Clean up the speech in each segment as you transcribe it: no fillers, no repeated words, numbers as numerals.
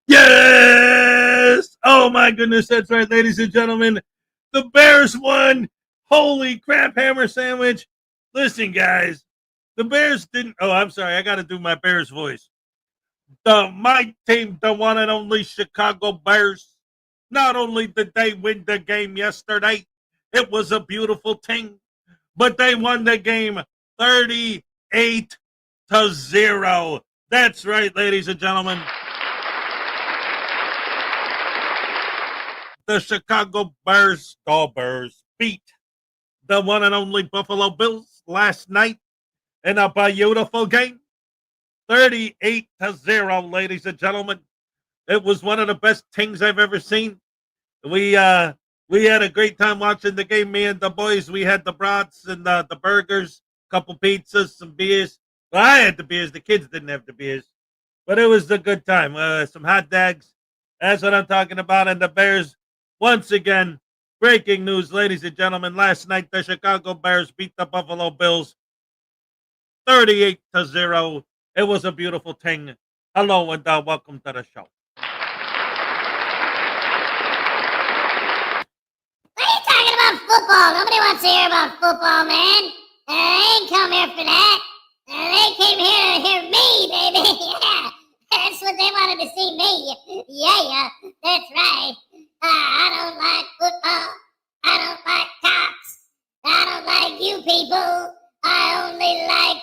Yes! Oh my goodness, that's right, ladies and gentlemen. The Bears won. Holy crap, hammer sandwich. Listen, guys, the Bears didn't. Oh, I'm sorry. I got to do my Bears voice. My team, the one and only Chicago Bears, not only did they win the game yesterday, it was a beautiful thing, but they won the game 38-0. That's right, ladies and gentlemen. The Chicago Bears, beat the one and only Buffalo Bills last night in a beautiful game. 38-0, ladies and gentlemen. It was one of the best things I've ever seen. We had a great time watching the game. Me and the boys, we had the brats and the burgers, a couple pizzas, some beers. Well, I had the beers. The kids didn't have the beers. But it was a good time. Some hot dogs. That's what I'm talking about. And the Bears, once again, breaking news, ladies and gentlemen. Last night, the Chicago Bears beat the Buffalo Bills 38-0. It was a beautiful thing. Hello and welcome to the show. What are you talking about football? Nobody wants to hear about football, man. They ain't come here for that. They came here to hear me, baby. Yeah, that's what they wanted to see me. Yeah, that's right. I don't like football. I don't like cops. I don't like you people. I only like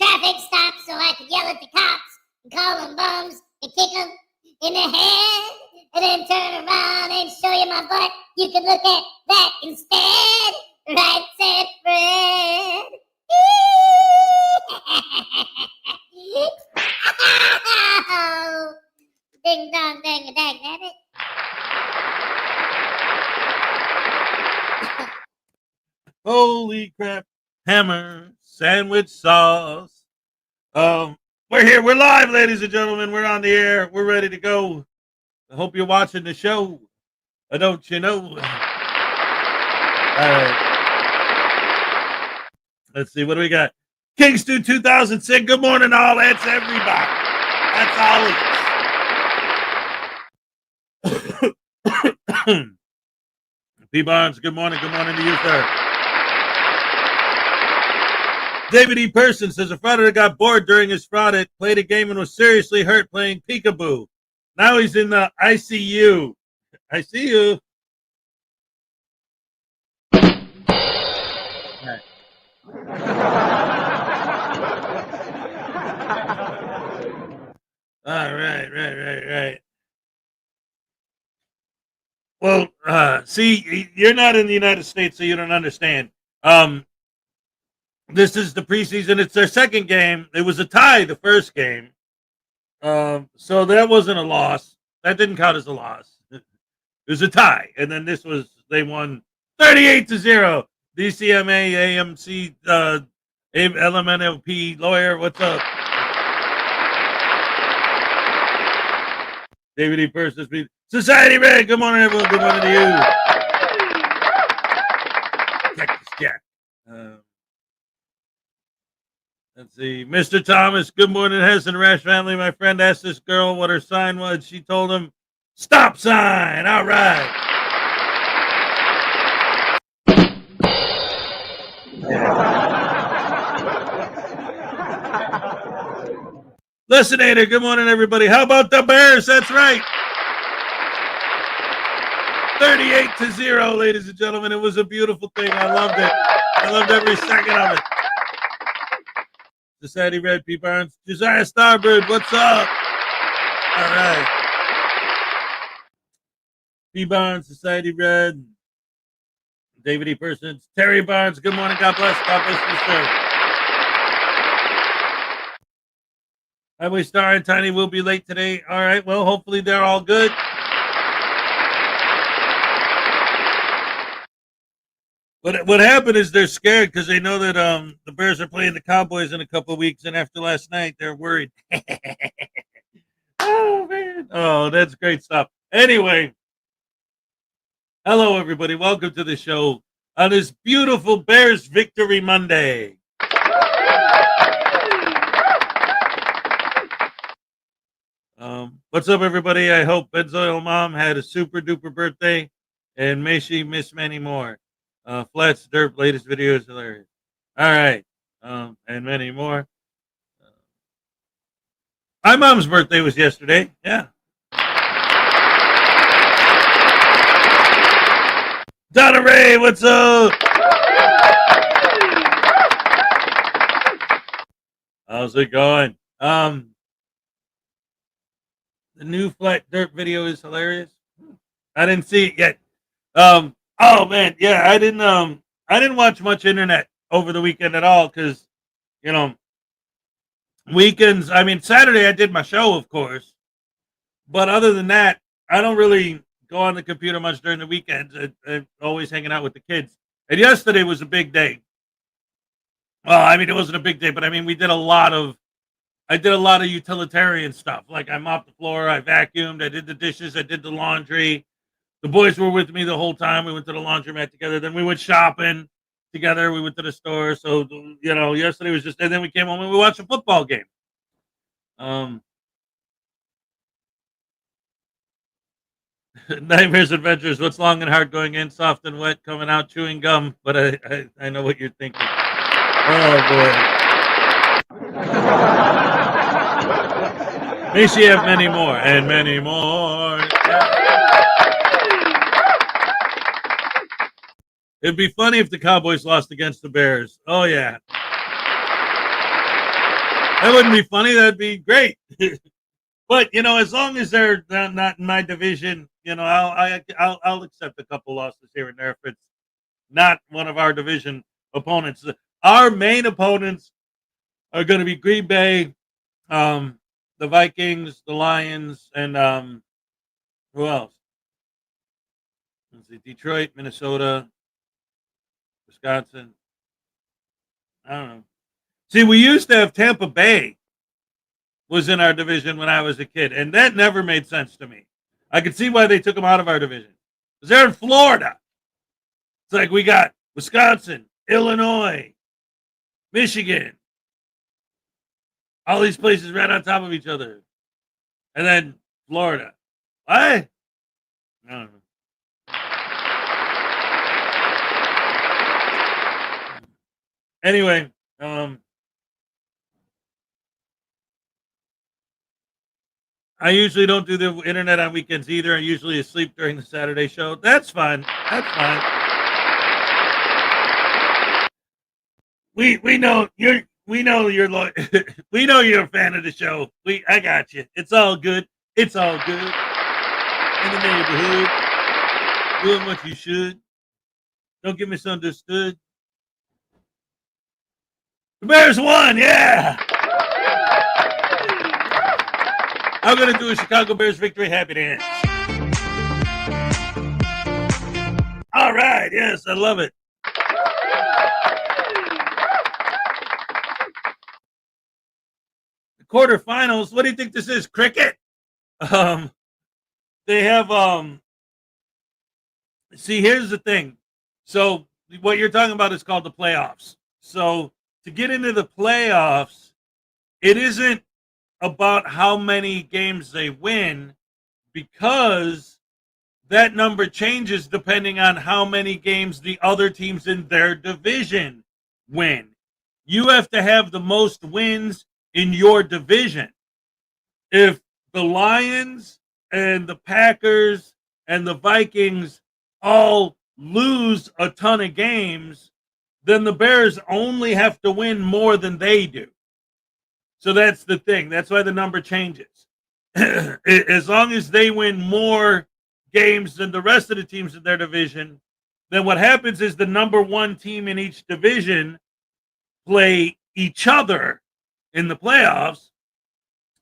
traffic stops so I can yell at the cops and call them bums and kick them in the head and then turn around and show you my butt. You can look at that instead. Right, said Fred. Ding dong dang a dang nabbit. Holy crap. Hammer sandwich sauce. We're here. We're live, ladies and gentlemen. We're on the air. We're ready to go. I hope you're watching the show. Don't you know? All right. Let's see. What do we got? Kingston 2006. Good morning, all. That's everybody. That's all. P. Barnes, good morning. Good morning to you, sir. David E. Person says a frauditor got bored during his fraud, played a game and was seriously hurt playing peekaboo. Now he's in the ICU. I see you. Right. All right. Well, see, you're not in the United States, so you don't understand. This is the preseason. It's their second game. It was a tie the first game. So that wasn't a loss. That didn't count as a loss. It was a tie. And then they won 38-0. DCMA, AMC, LMNLP lawyer, what's up? David E. Person, Society Red, good morning, everyone. Good morning to you. Cactus Jack. Let's see. Mr. Thomas, good morning, Hess and Rash family. My friend asked this girl what her sign was. She told him, stop sign. All right. Listinator, good morning, everybody. How about the Bears? That's right. 38-0, ladies and gentlemen. It was a beautiful thing. I loved it. I loved every second of it. Society Red, P. Barnes. Josiah Starbird, what's up? All right. P. Barnes, Society Red. David E. Persons. Terry Barnes, good morning. God bless. God bless you, sir. Highway Star and Tiny will be late today. All right. Well, hopefully they're all good. But what happened is they're scared because they know that the Bears are playing the Cowboys in a couple of weeks, and after last night, they're worried. Oh man! Oh, that's great stuff. Anyway, hello everybody. Welcome to the show on this beautiful Bears Victory Monday. What's up, everybody? I hope Benzoil Mom had a super duper birthday, and may she miss many more. Flats Derp latest video is hilarious. All right, and many more. My mom's birthday was yesterday. Yeah. Donna Ray, what's up? How's it going? The new Flat Dirt video is hilarious. I didn't see it yet. Oh man, yeah, I didn't watch much internet over the weekend at all because, you know, weekends. I mean, Saturday I did my show, of course, but other than that, I don't really go on the computer much during the weekends. I'm always hanging out with the kids. And yesterday was a big day. Well, I mean, it wasn't a big day, but I mean, I did a lot of utilitarian stuff. Like I mopped the floor, I vacuumed, I did the dishes, I did the laundry. The boys were with me the whole time. We went to the laundromat together. Then we went shopping together. We went to the store. So, you know, yesterday was just, and then we came home and we watched a football game. Nightmares Adventures. What's long and hard going in, soft and wet, coming out, chewing gum. But I know what you're thinking. Oh, boy. May she have many more and many more. Yeah. It'd be funny if the Cowboys lost against the Bears. Oh, yeah. That wouldn't be funny. That'd be great. But, you know, as long as they're not in my division, you know, I'll accept a couple losses here and there if it's not one of our division opponents. Our main opponents are going to be Green Bay, the Vikings, the Lions, and who else? Let's see, Detroit, Minnesota, Wisconsin. I don't know. See, we used to have Tampa Bay was in our division when I was a kid, and that never made sense to me. I could see why they took them out of our division. Because they're in Florida. It's like we got Wisconsin, Illinois, Michigan. All these places right on top of each other. And then Florida. Why? I don't know. Anyway, I usually don't do the internet on weekends either. I'm usually asleep during the Saturday show. That's fine. That's fine. We know you're we know you're we know you're a fan of the show. I got you. It's all good. It's all good. In the neighborhood, doing what you should. Don't get misunderstood. The Bears won, yeah. I'm going to do a Chicago Bears victory happy dance. All right, yes, I love it. The quarterfinals, what do you think this is, cricket? They have, see, here's the thing. So what you're talking about is called the playoffs. So to get into the playoffs, it isn't about how many games they win, because that number changes depending on how many games the other teams in their division win. You have to have the most wins in your division. If the Lions and the Packers and the Vikings all lose a ton of games, then the Bears only have to win more than they do. So that's the thing. That's why the number changes. As long as they win more games than the rest of the teams in their division, then what happens is the number one team in each division play each other in the playoffs.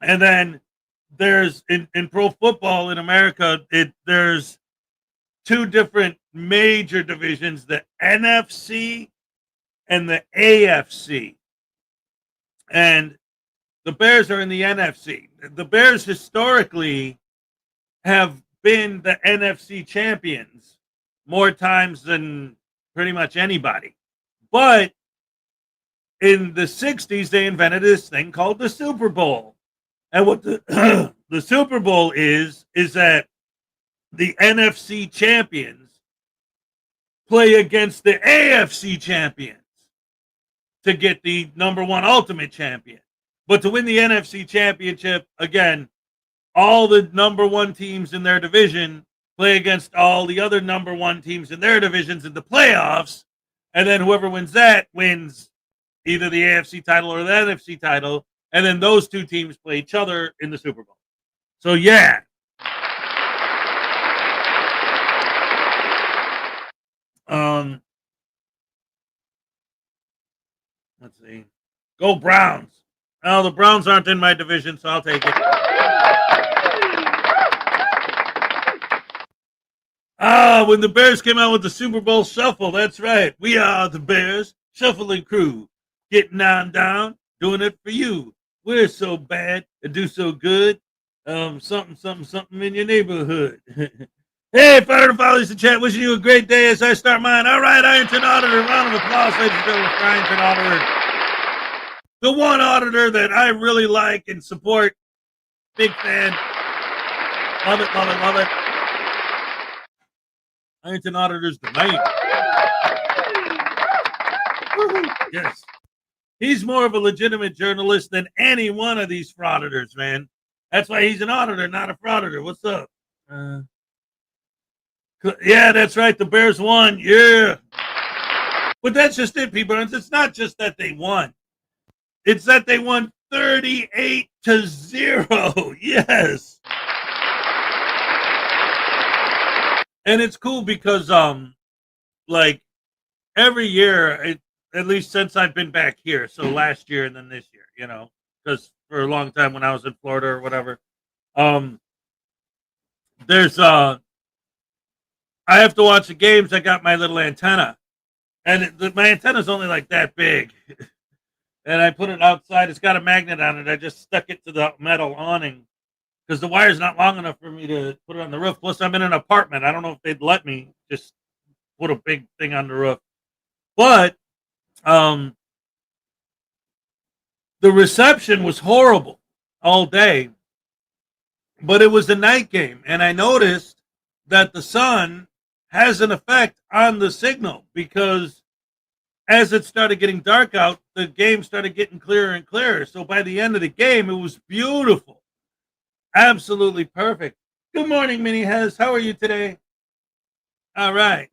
And then there's in pro football in America, there's two different major divisions, the NFC and the AFC. And the Bears are in the NFC. The Bears historically have been the NFC champions more times than pretty much anybody. But in the 60s, they invented this thing called the Super Bowl. And what the, the Super Bowl is that the NFC champions play against the AFC champions to get the number one ultimate champion. But to win the NFC championship, again, all the number one teams in their division play against all the other number one teams in their divisions in the playoffs. And then whoever wins that wins either the AFC title or the NFC title. And then those two teams play each other in the Super Bowl. So, yeah. Let's see. Go Browns. Oh, the Browns aren't in my division, so I'll take it. When the Bears came out with the Super Bowl shuffle, that's right. We are the Bears, shuffling crew, getting on down, doing it for you. We're so bad and do so good. Something in your neighborhood. Hey, fire and follows the chat. Wishing you a great day as I start mine. All right, Ironton Auditor. Round of applause, ladies and gentlemen, for Ironton Auditor. The one auditor that I really like and support. Big fan. Love it, love it, love it. Ironton Auditor's the man. Yes. He's more of a legitimate journalist than any one of these frauditors, man. That's why he's an auditor, not a frauditor. What's up? Yeah, that's right. The Bears won. Yeah. But that's just it, people. It's not just that they won. It's that they won 38-0. Yes. And it's cool because, like, every year, at least since I've been back here, so last year and then this year, you know, because for a long time when I was in Florida or whatever, there's, I have to watch the games. I got my little antenna, and my antenna's only like that big. And I put it outside. It's got a magnet on it. I just stuck it to the metal awning because the wire's not long enough for me to put it on the roof. Plus, I'm in an apartment. I don't know if they'd let me just put a big thing on the roof. But the reception was horrible all day. But it was a night game. And I noticed that the sun has an effect on the signal because as it started getting dark out, the game started getting clearer and clearer. So by the end of the game, it was beautiful. Absolutely perfect. Good morning, Mini Hez. How are you today? All right.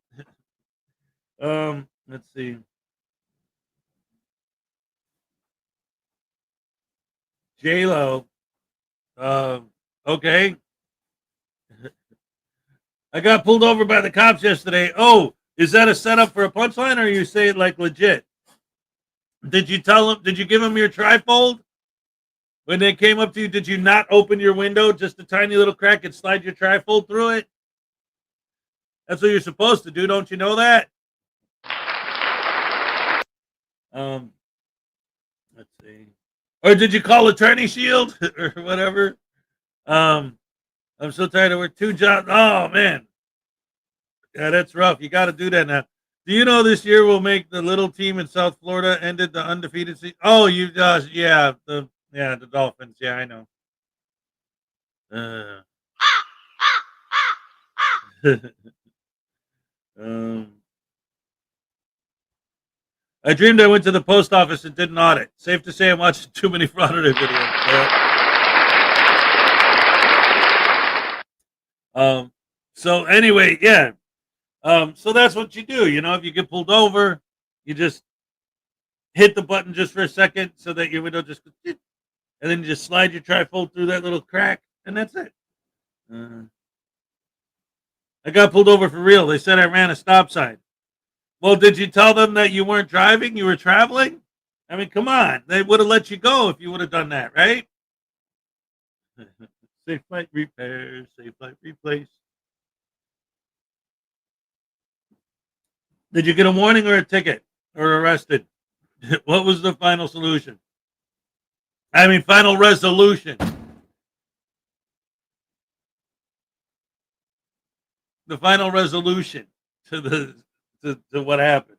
Let's see. J-Lo. Okay. I got pulled over by the cops yesterday. Oh, is that a setup for a punchline, or you say it like legit? Did you tell them? Did you give them your trifold when they came up to you? Did you not open your window just a tiny little crack and slide your trifold through it? That's what you're supposed to do. Don't you know that? Let's see. Or did you call Attorney Shield or whatever? I'm so tired of work. 2 jobs. Oh man. Yeah, that's rough. You got to do that now. Do you know this year will make the little team in South Florida ended the undefeated season? Oh, the Dolphins. Yeah, I know. Uh, um, I dreamed I went to the post office and did an audit. Safe to say I'm watching too many Frauditor videos. So anyway, yeah. So that's what you do. You know, if you get pulled over, you just hit the button just for a second so that your window just goes, and then you just slide your trifold through that little crack, and that's it. I got pulled over for real. They said I ran a stop sign. Well, did you tell them that you weren't driving? You were traveling? I mean, come on. They would have let you go if you would have done that, right? Safe flight repair, safe flight replace. Did you get a warning or a ticket or arrested? What was the final solution? I mean, final resolution. The final resolution to what happened.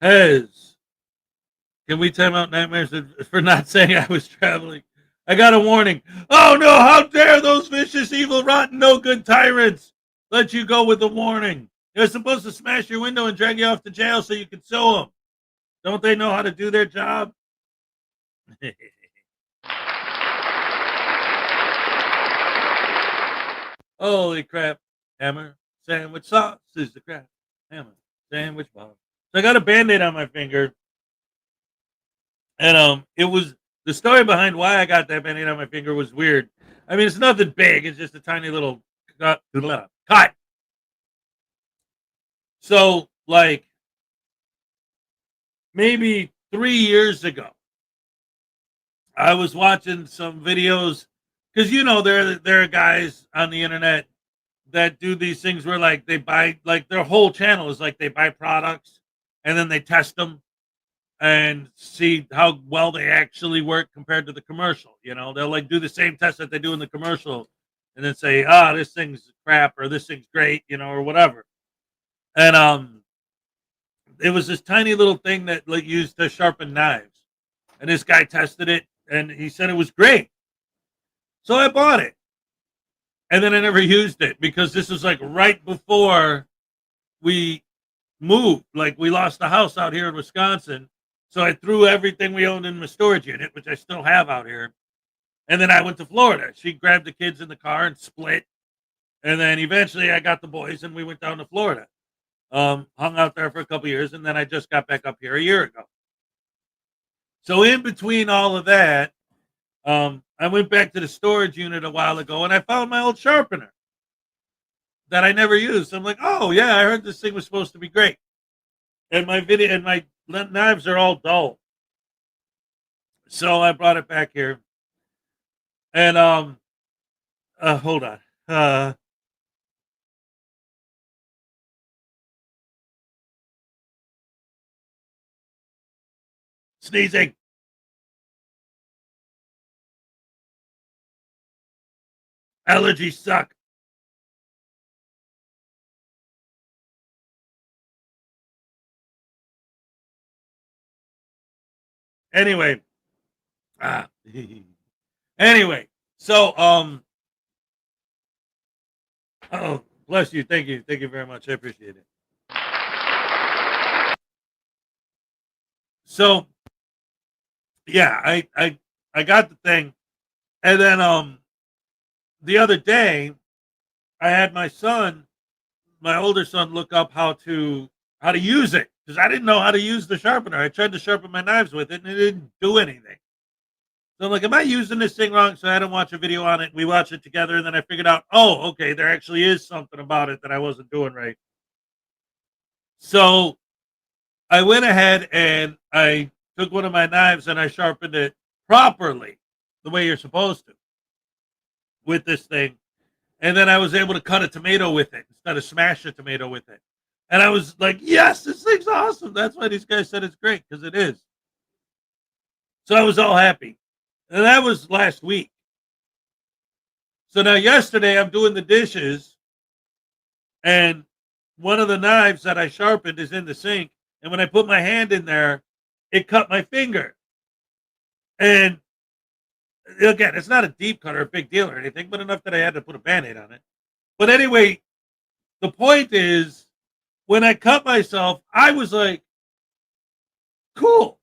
Hez, can we time out nightmares for not saying I was traveling? I got a warning. Oh no! How dare those vicious, evil, rotten, no good tyrants let you go with a warning? They're supposed to smash your window and drag you off to jail so you can sue them. Don't they know how to do their job? Holy crap. Hammer, sandwich sauce is the crap. Hammer, sandwich bomb. So I got a band-aid on my finger. And it was the story behind why I got that band-aid on my finger was weird. I mean, it's nothing big. It's just a tiny little cut. So, like, maybe 3 years ago, I was watching some videos because there are guys on the internet that do these things where like they buy like their whole channel is like they buy products and then they test them and see how well they actually work compared to the commercial. They'll like do the same test that they do in the commercial and then say, this thing's crap or this thing's great, or whatever. And it was this tiny little thing that like used to sharpen knives. And this guy tested it and he said it was great. So I bought it. And then I never used it because this was like right before we moved. Like we lost the house out here in Wisconsin. So I threw everything we owned in the storage unit, which I still have out here. And then I went to Florida. She grabbed the kids in the car and split. And then eventually I got the boys and we went down to Florida. Hung out there for a couple years. And then I just got back up here a year ago. So in between all of that, I went back to the storage unit a while ago and I found my old sharpener that I never used. I'm like, oh yeah, I heard this thing was supposed to be great. And my knives are all dull. So I brought it back here. And hold on. Sneezing. Allergies suck. Anyway. Anyway. So oh, bless you. Thank you. Thank you very much. I appreciate it. So yeah, I got the thing. And then the other day I had my older son look up how to use it because I didn't know how to use the sharpener. I tried to sharpen my knives with it and it didn't do anything. So I'm like, am I using this thing wrong? So I had him watch a video on it. We watched it together and then I figured out, oh, okay, there actually is something about it that I wasn't doing right. So I went ahead and I took one of my knives and I sharpened it properly the way you're supposed to with this thing. And then I was able to cut a tomato with it instead of smash a tomato with it. And I was like, yes, this thing's awesome. That's why these guys said it's great, because it is. So I was all happy. And that was last week. So now yesterday I'm doing the dishes and one of the knives that I sharpened is in the sink. And when I put my hand in there, it cut my finger. And again, it's not a deep cut or a big deal or anything, but enough that I had to put a Band-Aid on it. But anyway, the point is, when I cut myself, I was like, cool.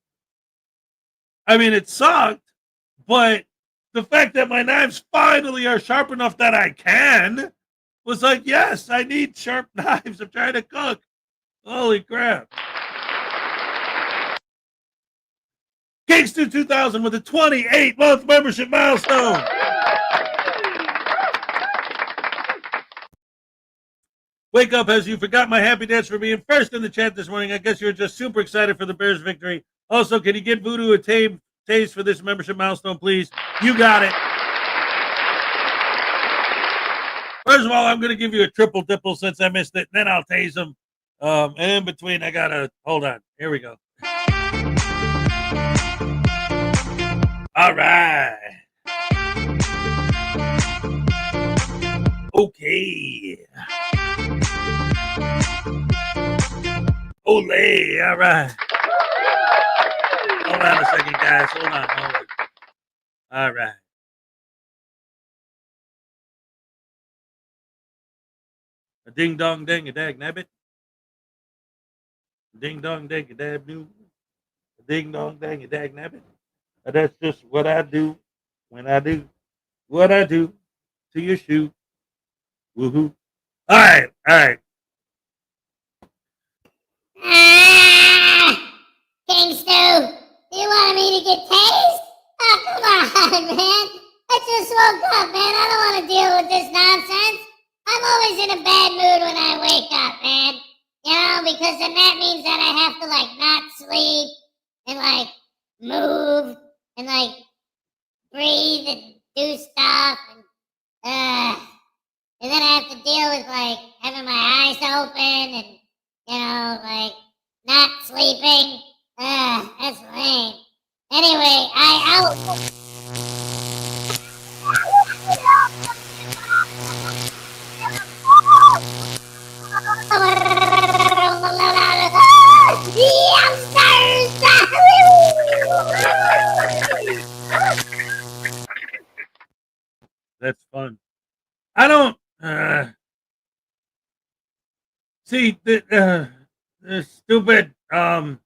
I mean, it sucked, but the fact that my knives finally are sharp enough that I can was like, yes, I need sharp knives. I'm trying to cook. Holy crap. Kingston 2000 with a 28-month membership milestone. Wake up, as you forgot my happy dance for being first in the chat this morning. I guess you're just super excited for the Bears' victory. Also, can you get Voodoo a tase for this membership milestone, please? You got it. First of all, I'm going to give you a triple dipple since I missed it. Then I'll tase him. And in between, I got to... Hold on. Here we go. All right. Okay. Ole. All right. Hold on a second, guys. Hold on. All right. A ding dong ding a dag nabbit. Ding dong ding a dab doo. A ding dong ding a dag nabbit. That's just what I do when I do what I do to your shoe. Woohoo. All right. King Stu, you wanted me to get tased? Oh, come on, man. I just woke up, man. I don't want to deal with this nonsense. I'm always in a bad mood when I wake up, man. You know, because then that means that I have to, like, not sleep and, like, move and, like, breathe and do stuff. And then I have to deal with, like, having my eyes open and, you know, like, not sleeping. That's lame. Anyway, That's fun. I don't see the stupid dumb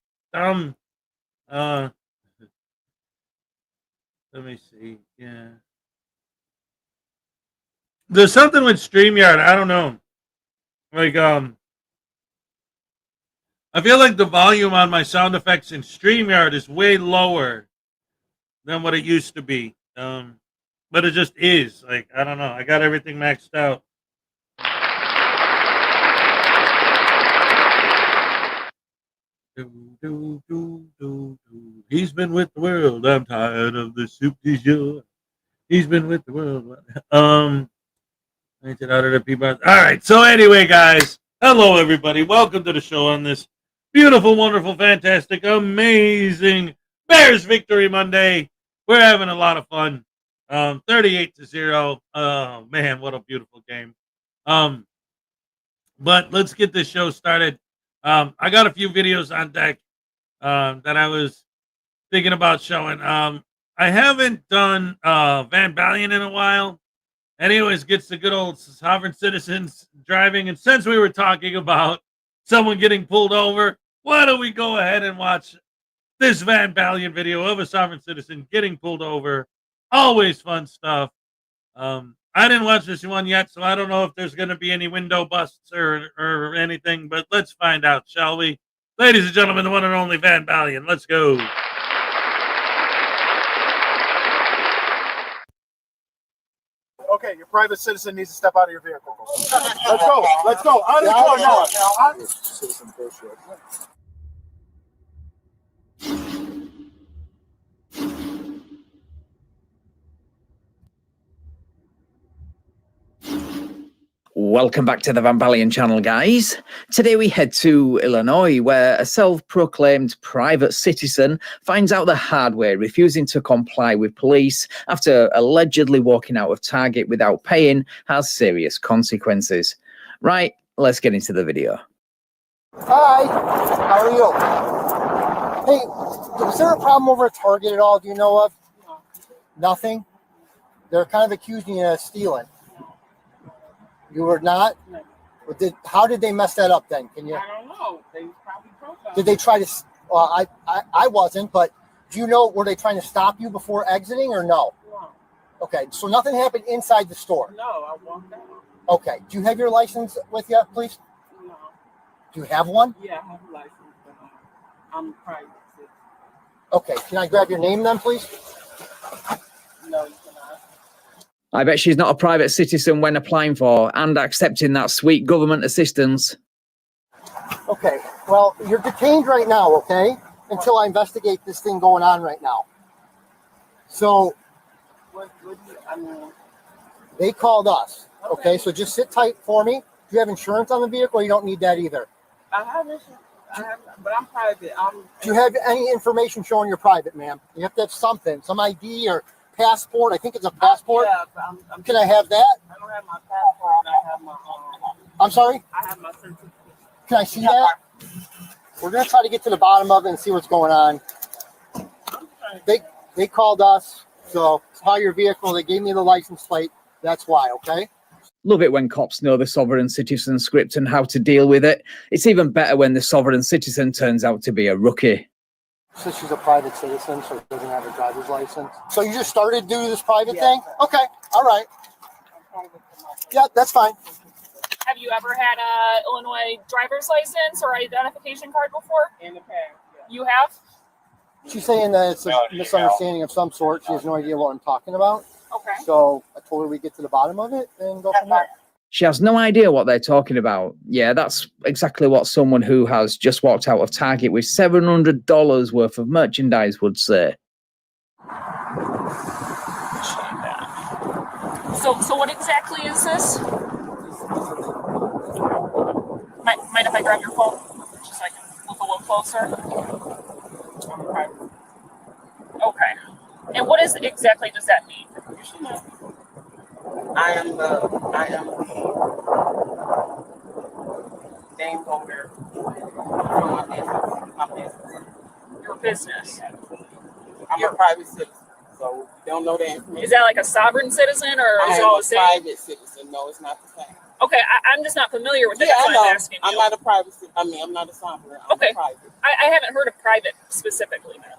let me see. Yeah. There's something with StreamYard. I don't know. Like I feel like the volume on my sound effects in StreamYard is way lower than what it used to be. But it just is. Like, I don't know. I got everything maxed out. He's been with the world. I'm tired of the soup du jour. He's been with the world. All right. So anyway, guys, hello everybody. Welcome to the show on this beautiful, wonderful, fantastic, amazing Bears Victory Monday. We're having a lot of fun. 38-0. Oh man, what a beautiful game. But let's get this show started. I got a few videos on deck that I was thinking about showing. I haven't done Van Balian in a while. And he always gets the good old sovereign citizens driving. And since we were talking about someone getting pulled over, why don't we go ahead and watch this Van Balian video of a sovereign citizen getting pulled over. Always fun stuff. I didn't watch this one yet, so I don't know if there's going to be any window busts or anything, but let's find out, shall we? Ladies and gentlemen, the one and only Van Balian. Let's go. Okay, your private citizen needs to step out of your vehicle. Let's go. Let's go. Out of the car now. Citizen bullshit. Welcome back to the Van Balian channel, guys. Today we head to Illinois, where a self-proclaimed private citizen finds out the hard way, refusing to comply with police after allegedly walking out of Target without paying has serious consequences. Right, let's get into the video. Hi, how are you? Hey, was there a problem over at Target at all? Do you know of? No. Nothing? They're kind of accusing you of stealing. You were not? No. How did they mess that up then? Can you? I don't know. They probably profiled. Did they try to? Well, I wasn't, but do you know, were they trying to stop you before exiting or no? No. Okay, so nothing happened inside the store. No, I walked out. Okay, do you have your license with you, please? No. Do you have one? Yeah, I have a license, but I'm private. Okay, can I grab your name then, please? No, you cannot. I bet she's not a private citizen when applying for and accepting that sweet government assistance. Okay, well, you're detained right now, okay? Until I investigate this thing going on right now. So, I mean, they called us, okay? So just sit tight for me. Do you have insurance on the vehicle? Or you don't need that either. I have insurance. But I'm private. Do you have any information showing you're private, ma'am? You have to have something, some ID or passport. I think it's a passport. Yeah, but Can I have that? I don't have my passport. I have my I'm sorry? I have my certificate. Can I see that? We're going to try to get to the bottom of it and see what's going on. They called us, so saw your vehicle. They gave me the license plate. That's why, okay? Love it when cops know the sovereign citizen script and how to deal with it. It's even better when the sovereign citizen turns out to be a rookie. So she's a private citizen, so she doesn't have a driver's license. So you just started doing this private thing? Okay, all right. Yeah, that's fine. Have you ever had a Illinois driver's license or identification card before? In the past, yeah. You have? She's saying that it's a misunderstanding of some sort. She has no idea what I'm talking about. Okay. So I told her we get to the bottom of it and go from there. She has no idea what they're talking about. Yeah, that's exactly what someone who has just walked out of Target with $700 worth of merchandise would say. So what exactly is this? Mind if I grab your phone? Just so I can look a little closer. I'm private. Okay. And what exactly does that mean? I am the name holder for my business. Your business. I'm a private citizen, so you don't know the information. Is that like a sovereign citizen or I is it am all a the same? private citizen. No, it's not the same. Okay, I'm just not familiar with it. Yeah, That's I why I'm know. asking you. I'm not a private citizen. I'm not a sovereign. I'm Okay. a private. I haven't heard of private specifically, man.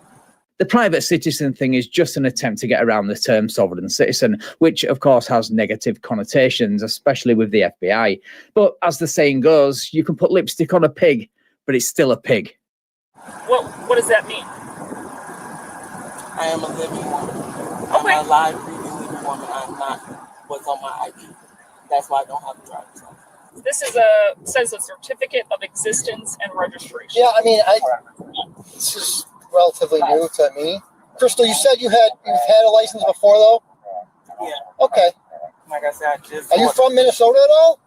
The private citizen thing is just an attempt to get around the term sovereign citizen, which of course has negative connotations, especially with the FBI. But as the saying goes, you can put lipstick on a pig, but it's still a pig. What does that mean? I am a living woman. Okay. I'm a live, breathing living woman. I'm not what's on my ID. That's why I don't have a driver's license. This is says a certificate of existence and registration. Yeah, I mean, this is relatively new to me. Crystal, you said you've had a license before, though? Yeah. Okay. Like I said, I just. Are you from Minnesota at all?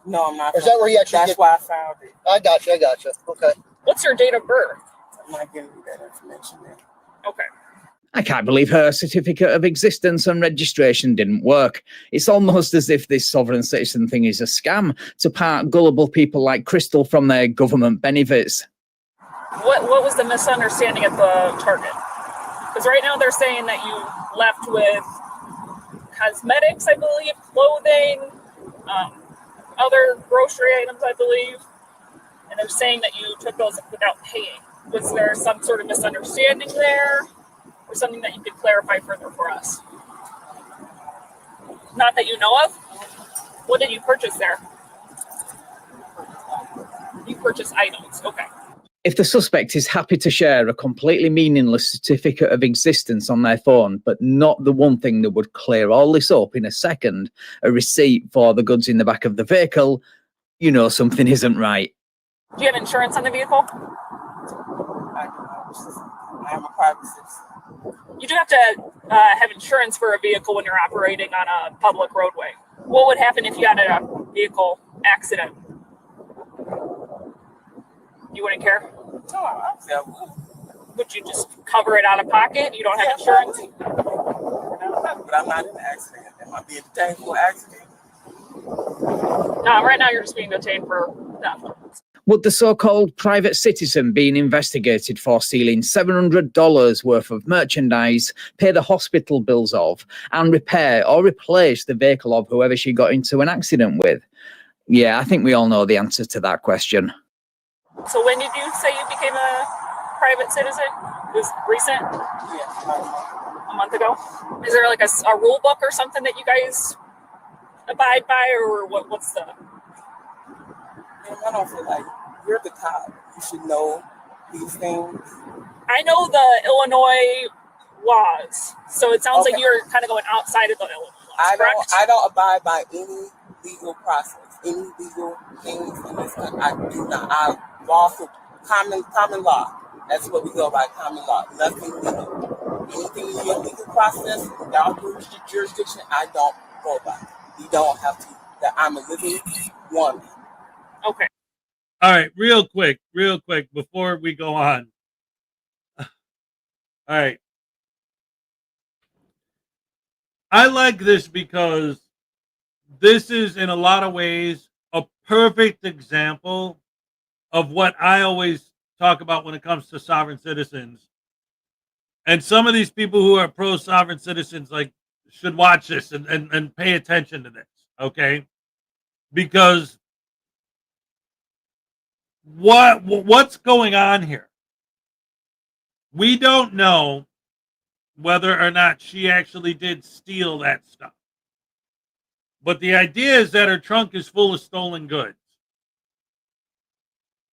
No, I'm not. Or is that where you actually That's get? why I found it. I gotcha. Okay. What's your date of birth? I'm not giving you that information there. Okay. I can't believe her certificate of existence and registration didn't work. It's almost as if this sovereign citizen thing is a scam to part gullible people like Crystal from their government benefits. What was the misunderstanding at the Target? Because right now they're saying that you left with cosmetics, I believe, clothing, other grocery items, I believe, and they're saying that you took those without paying. Was there some sort of misunderstanding there, or something that you could clarify further for us? Not that you know of? What did you purchase there? You purchased items, okay. If the suspect is happy to share a completely meaningless certificate of existence on their phone, but not the one thing that would clear all this up in a second, a receipt for the goods in the back of the vehicle, you know something isn't right. Do you have insurance on the vehicle? I am a private citizen. You do have to have insurance for a vehicle when you're operating on a public roadway. What would happen if you had a vehicle accident? You wouldn't care? No, I would. Would you just cover it out of pocket? You don't have insurance? But I'm not in an accident. Am I being detained for an accident? No, right now you're just being detained for theft. Would the so-called private citizen being investigated for stealing $700 worth of merchandise pay the hospital bills of and repair or replace the vehicle of whoever she got into an accident with? Yeah, I think we all know the answer to that question. So when did you say you became a private citizen? It was recent? Yeah. A month ago? Is there like a rule book or something that you guys abide by, or what's the... I don't feel like you're the cop. You should know these things. I know the Illinois laws, so it sounds like Okay. you're kind of going outside of the Illinois laws, correct? I don't abide by any legal process, any legal things in this country. I do not. I lawful common law. That's what we go by, common law. Nothing legal. Anything in your legal process without jurisdiction, I don't go by. You don't have to. That I'm a living woman. Okay. All right, real quick, before we go on. All right. I like this because this is, in a lot of ways, a perfect example of what I always talk about when it comes to sovereign citizens. And some of these people who are pro-sovereign citizens should watch this and pay attention to this, okay? Because what's going on here? We don't know whether or not she actually did steal that stuff. But the idea is that her trunk is full of stolen goods.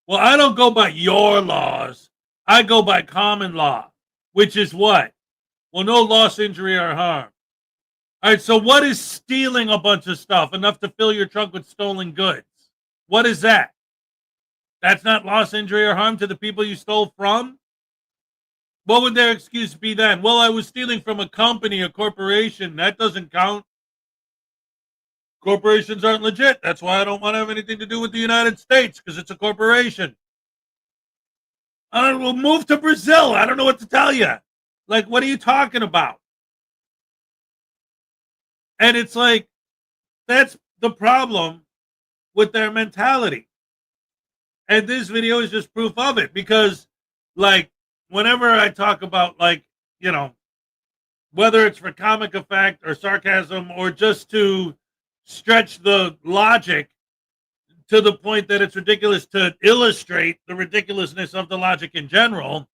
Well, I don't go by your laws. I go by common law, which is what? Well, no loss, injury, or harm. All right, so what is stealing a bunch of stuff enough to fill your trunk with stolen goods? What is that? That's not loss, injury, or harm to the people you stole from? What would their excuse be then? Well, I was stealing from a company, a corporation. That doesn't count. Corporations aren't legit. That's why I don't want to have anything to do with the United States, because it's a corporation. We'll move to Brazil. I don't know what to tell you. Like, what are you talking about? And it's like, that's the problem with their mentality. And this video is just proof of it, because, like, whenever I talk about, like, you know, whether it's for comic effect or sarcasm or just to stretch the logic to the point that it's ridiculous to illustrate the ridiculousness of the logic in general,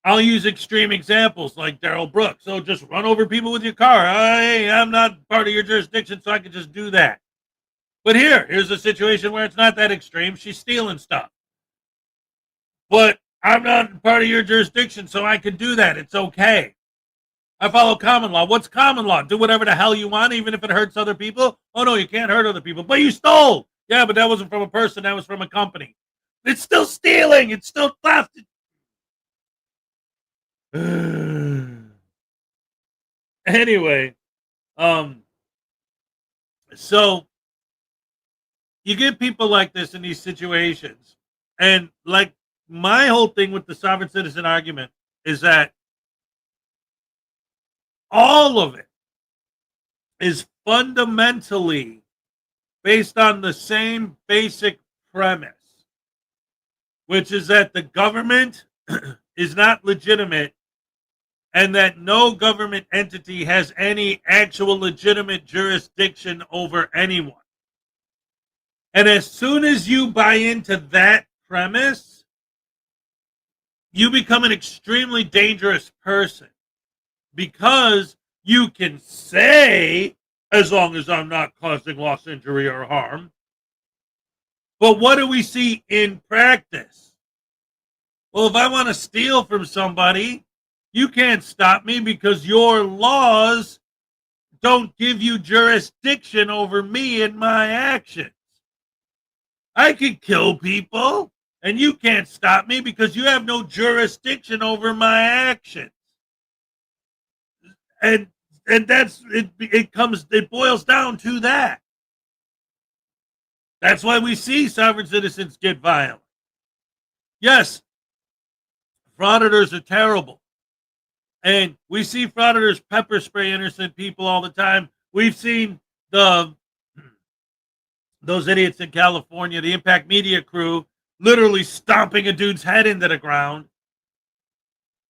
I'll use extreme examples like Daryl Brooks. So just run over people with your car. Hey, I'm not part of your jurisdiction, so I can just do that. But here's a situation where it's not that extreme. She's stealing stuff. But I'm not part of your jurisdiction, so I can do that. It's okay. I follow common law. What's common law? Do whatever the hell you want, even if it hurts other people? Oh, no, you can't hurt other people. But you stole. Yeah, but that wasn't from a person. That was from a company. It's still stealing. It's still theft. Anyway, so you get people like this in these situations. And like my whole thing with the sovereign citizen argument is that all of it is fundamentally based on the same basic premise, which is that the government is not legitimate and that no government entity has any actual legitimate jurisdiction over anyone. And as soon as you buy into that premise, you become an extremely dangerous person, because you can say, as long as I'm not causing loss, injury, or harm. But what do we see in practice? Well, if I want to steal from somebody, you can't stop me because your laws don't give you jurisdiction over me and my actions. I could kill people, and you can't stop me because you have no jurisdiction over my actions. And that's it. It boils down to that. That's why we see sovereign citizens get violent. Yes, frauditors are terrible. And we see frauditors pepper spray innocent people all the time. We've seen those idiots in California, the Impact Media crew, literally stomping a dude's head into the ground.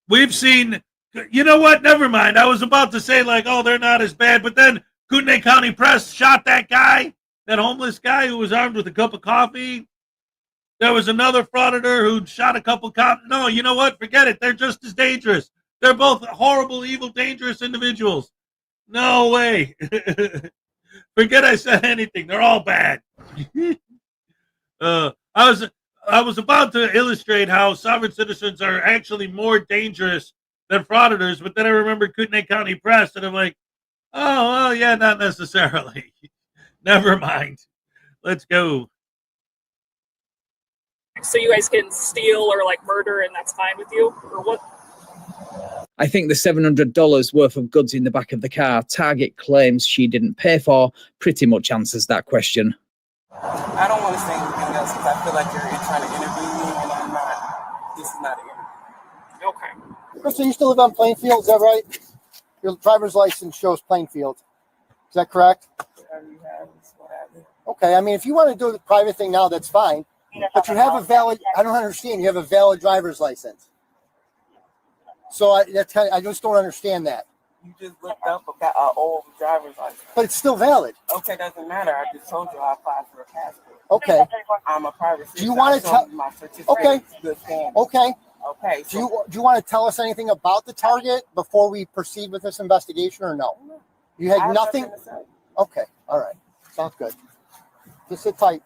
We've seen, you know what? Never mind. I was about to say, like, oh, they're not as bad. But then Kootenai County Press shot that guy, that homeless guy who was armed with a cup of coffee. There was another frauditor who shot a couple cops. No, you know what? Forget it. They're just as dangerous. They're both horrible, evil, dangerous individuals. No way. Forget I said anything. They're all bad. I was about to illustrate how sovereign citizens are actually more dangerous than frauditors, but then I remembered Kootenai County Press, and I'm like, oh, well, yeah, not necessarily. Never mind. Let's go. So you guys can steal or like murder, and that's fine with you, or what? I think the $700 worth of goods in the back of the car Target claims she didn't pay for pretty much answers that question. I don't want to say anything else because I feel like you're trying to interview me, and I'm not. This is not an interview. Okay. Kristen, you still live on Plainfield, is that right? Your driver's license shows Plainfield. Is that correct? Okay, I mean, if you want to do the private thing now, that's fine. But you have a valid, I don't understand, you have a valid driver's license. So I just don't understand that. You just looked up about an old driver's license. But it's still valid. Okay, doesn't matter. I just told you I applied for a passport. Okay. I'm a private citizen. Do you want to tell? my certificate. Okay. Good standing. Okay. Okay. Do you want to tell us anything about the target before we proceed with this investigation, or no? You had nothing. Okay. All right. Sounds good. Just sit tight.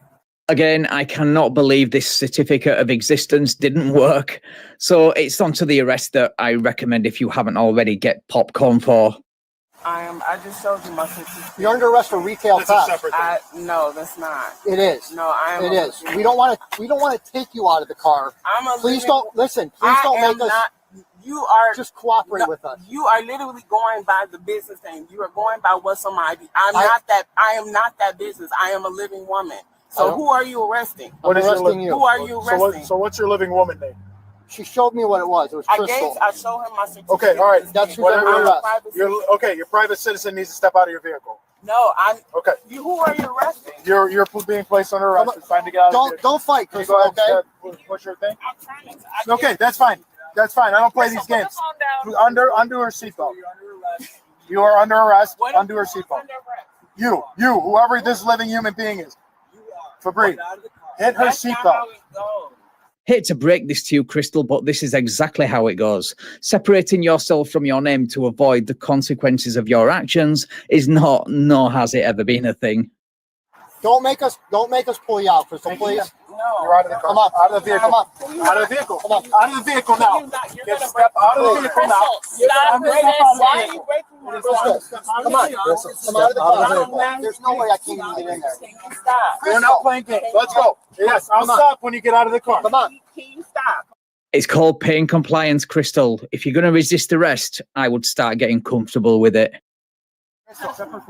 Again, I cannot believe this certificate of existence didn't work. So it's on to the arrest that I recommend, if you haven't already, get popcorn for. I just showed you my certificate. You're under arrest for retail theft. No, that's not. It is. No, I am. It is. We don't want to take you out of the car. Please don't listen. Please don't make us. You are just cooperate with us. You are literally going by the business name. You are going by what's on my ID. I am not that business. I am a living woman. So who are you arresting? What is arresting you? Who are you arresting? So what's your living woman name? She showed me what it was. It was Crystal. I showed him my certificate. Okay, all right. That's who's under arrest. Your private citizen needs to step out of your vehicle. No, I'm. Okay. Who are you arresting? You're being placed under arrest. It's time to get out of here. Don't fight, Crystal. Okay. What's your thing? I'm trying to. Okay, that's fine. That's fine. I don't play these games. Under her seatbelt. You are under arrest. Undo her seatbelt. You, whoever this living human being is. Fabri, hit her seatbelt. Hate to break this to you, Crystal, but this is exactly how it goes. Separating yourself from your name to avoid the consequences of your actions is not, nor has it ever been, a thing. Don't make us pull you out, Crystal, please. No. You're out of the car. Come on, out of the vehicle. Come on. Out of the vehicle. Come on. Out of the vehicle now. Get step out of the vehicle now. Stop this. Why are you breaking my Come on. Come out of the car. There's no way I can't even get in there. Stop. We're not playing games. Let's go. Yes, I'll stop when you get out of the car. Come on. Can you stop? It's called paying compliance, Crystal. If you're going to resist arrest, I would start getting comfortable with it. Step her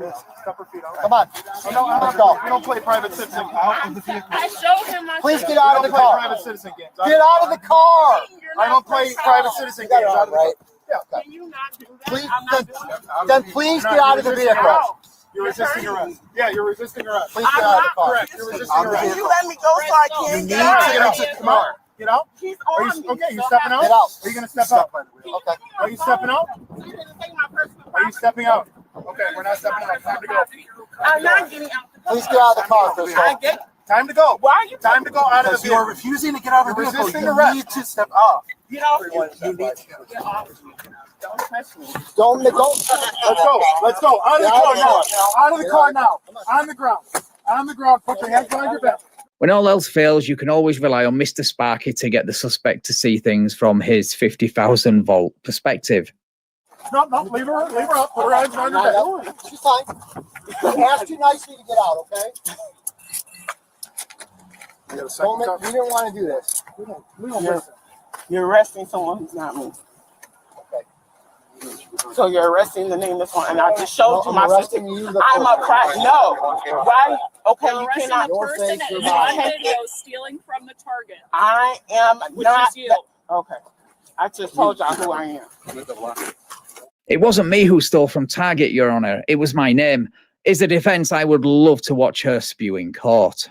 feet out. Come on. Let's go. We don't play private citizen out of the vehicle. I showed him my Please get out of the car. Private citizen games. Get out of the car. I don't play private citizen games out of the car. Yeah. Can you not do that? Please, I'm not doing that. then please get out of the vehicle. You're resisting arrest. Yeah, you're resisting arrest. Please get out of the car. Correct. You're resisting arrest. Can you let me go so I can You get need out? to get out of the car. Get out? He's Are on you me. okay? You stepping out? Get out. Are you gonna step out? Okay. Are you stepping out? Are you stepping out? Okay, we're not stepping out. Time to go. I'm not getting out. Please get out of the car, Crystal. Time to go. Why are you Time to go out of the vehicle. You're refusing to get out of the vehicle. You need to step off. Get off. You need to get off. Don't touch me. Don't. Let's go. Let's go. Out of the car now. Out of the car now. On the ground. On the ground. Put your hands behind your back. When all else fails, you can always rely on Mr. Sparky to get the suspect to see things from his 50,000 volt perspective. No, leave her up. Put her hands behind her back. She's fine. We asked you nicely to get out, okay? We didn't want to do this. We don't listen. You're arresting someone who's not me. Okay. So you're arresting the name this one, and I just showed you my arresting certificate. you. I'm a private. No. Why? Okay, You're you arresting cannot. the person that Your is face, on your video stealing from the target, I am which not. is you. Okay. I just told y'all who I am. It wasn't me who stole from Target, Your Honor. It was my name. is a defense I would love to watch her spew in court.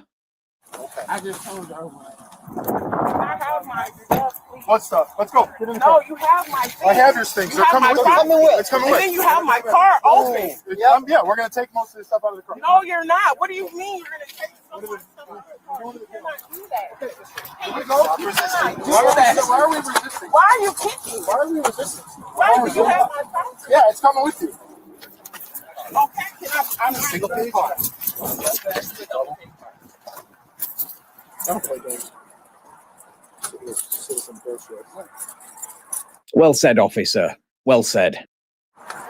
I just told her what. I have my stuff. What stuff? Let's go. Get in the No, car. you have my things. I have your things. You They're have coming my with car. you. It's coming And with. then you have my car open. Yeah, we're going to take most of the stuff out of the car. No, you're not. What do you mean you're going to take some of my stuff out of the car? You cannot do that. Why are we resisting? Why are you kicking? Why are we resisting? Why do you have my property? Yeah, it's coming with you. Okay, I'm Single pay car. Don't play games. Citizen bullshit. Well said, officer. Well said.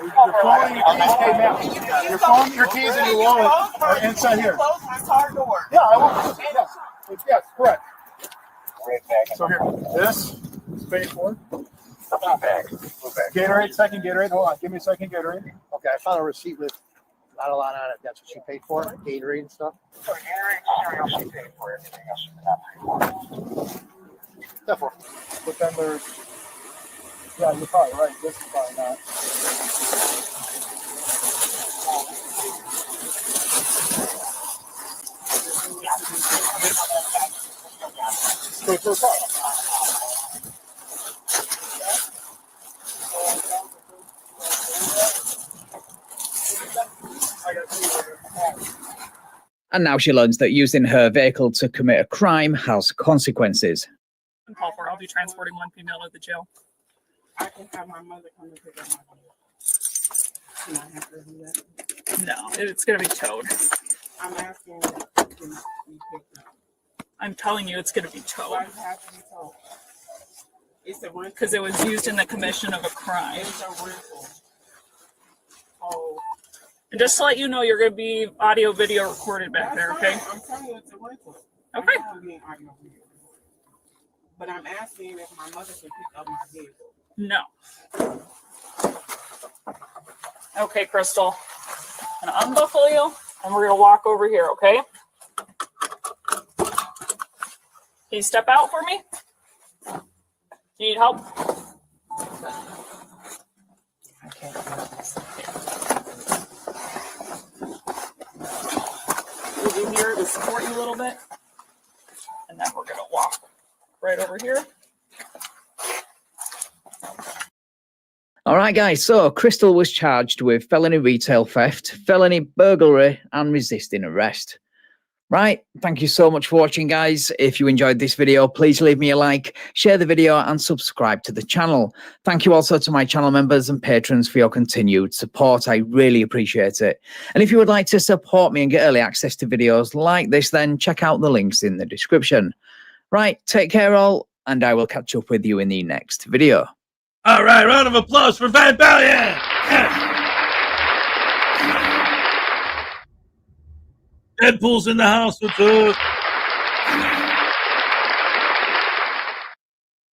Your phone and your keys came out. Your phone, your keys, and your wallet are inside here. Close my car door. Yeah, I will. Yes, correct. So here, this is paid for. Gatorade, second Gatorade. Hold on, give me a second Gatorade. Okay, I found a receipt with not a lot on it. That's what she paid for, Gatorade and stuff. Therefore, but then there's, yeah, you're probably right. This is probably not. Straight to the car. And now she learns that using her vehicle to commit a crime has consequences. Call for. I'll be transporting one female to the jail. I can have my mother come and pick up my car. Can I have her do that? No, it's going to be towed. I'm asking if it can be picked up. I'm telling you, it's going to be Why towed does it have to be told? It's a rental. because it was used in the commission of a crime. It's a rental. Oh. And just to let you know, you're going to be audio video recorded back there, That's okay? fine. I'm telling you it's a rental. Okay. I know I'm being audio video recorded. But I'm asking if my mother can pick up my vehicle. No. Okay, Crystal. I'm going to unbuckle you, and we're going to walk over here, okay? Can you step out for me? Do you need help? I can't do this. We'll be here to support you a little bit. And then we're going to walk right over here. All right, guys. So Crystal was charged with felony retail theft, felony burglary, and resisting arrest. Right. Thank you so much for watching, guys. If you enjoyed this video, please leave me a like, share the video, and subscribe to the channel. Thank you also to my channel members and patrons for your continued support. I really appreciate it. And if you would like to support me and get early access to videos like this, then check out the links in the description. Right. Take care all, and I will catch up with you in the next video. All right, round of applause for Van Valiant. Yeah. Deadpool's in the house. What's up?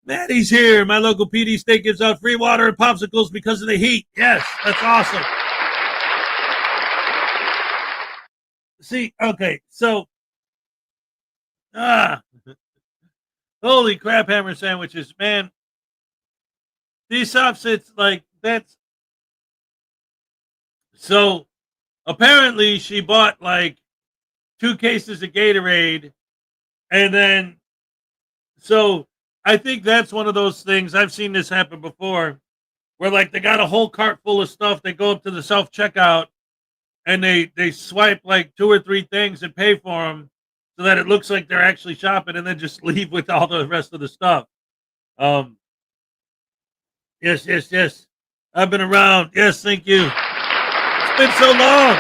Maddie's here. My local PD state gives out free water and popsicles because of the heat. Yes, that's awesome. See, okay, so, holy crap, hammer sandwiches, man. These opposites, like, that's, so, apparently she bought, like, 2 cases of Gatorade, and then, so, I think that's one of those things, I've seen this happen before, where, like, they got a whole cart full of stuff, they go up to the self-checkout, and they swipe, like, 2 or 3 things and pay for them, so that it looks like they're actually shopping, and then just leave with all the rest of the stuff. Yes. I've been around. Yes, thank you. It's been so long.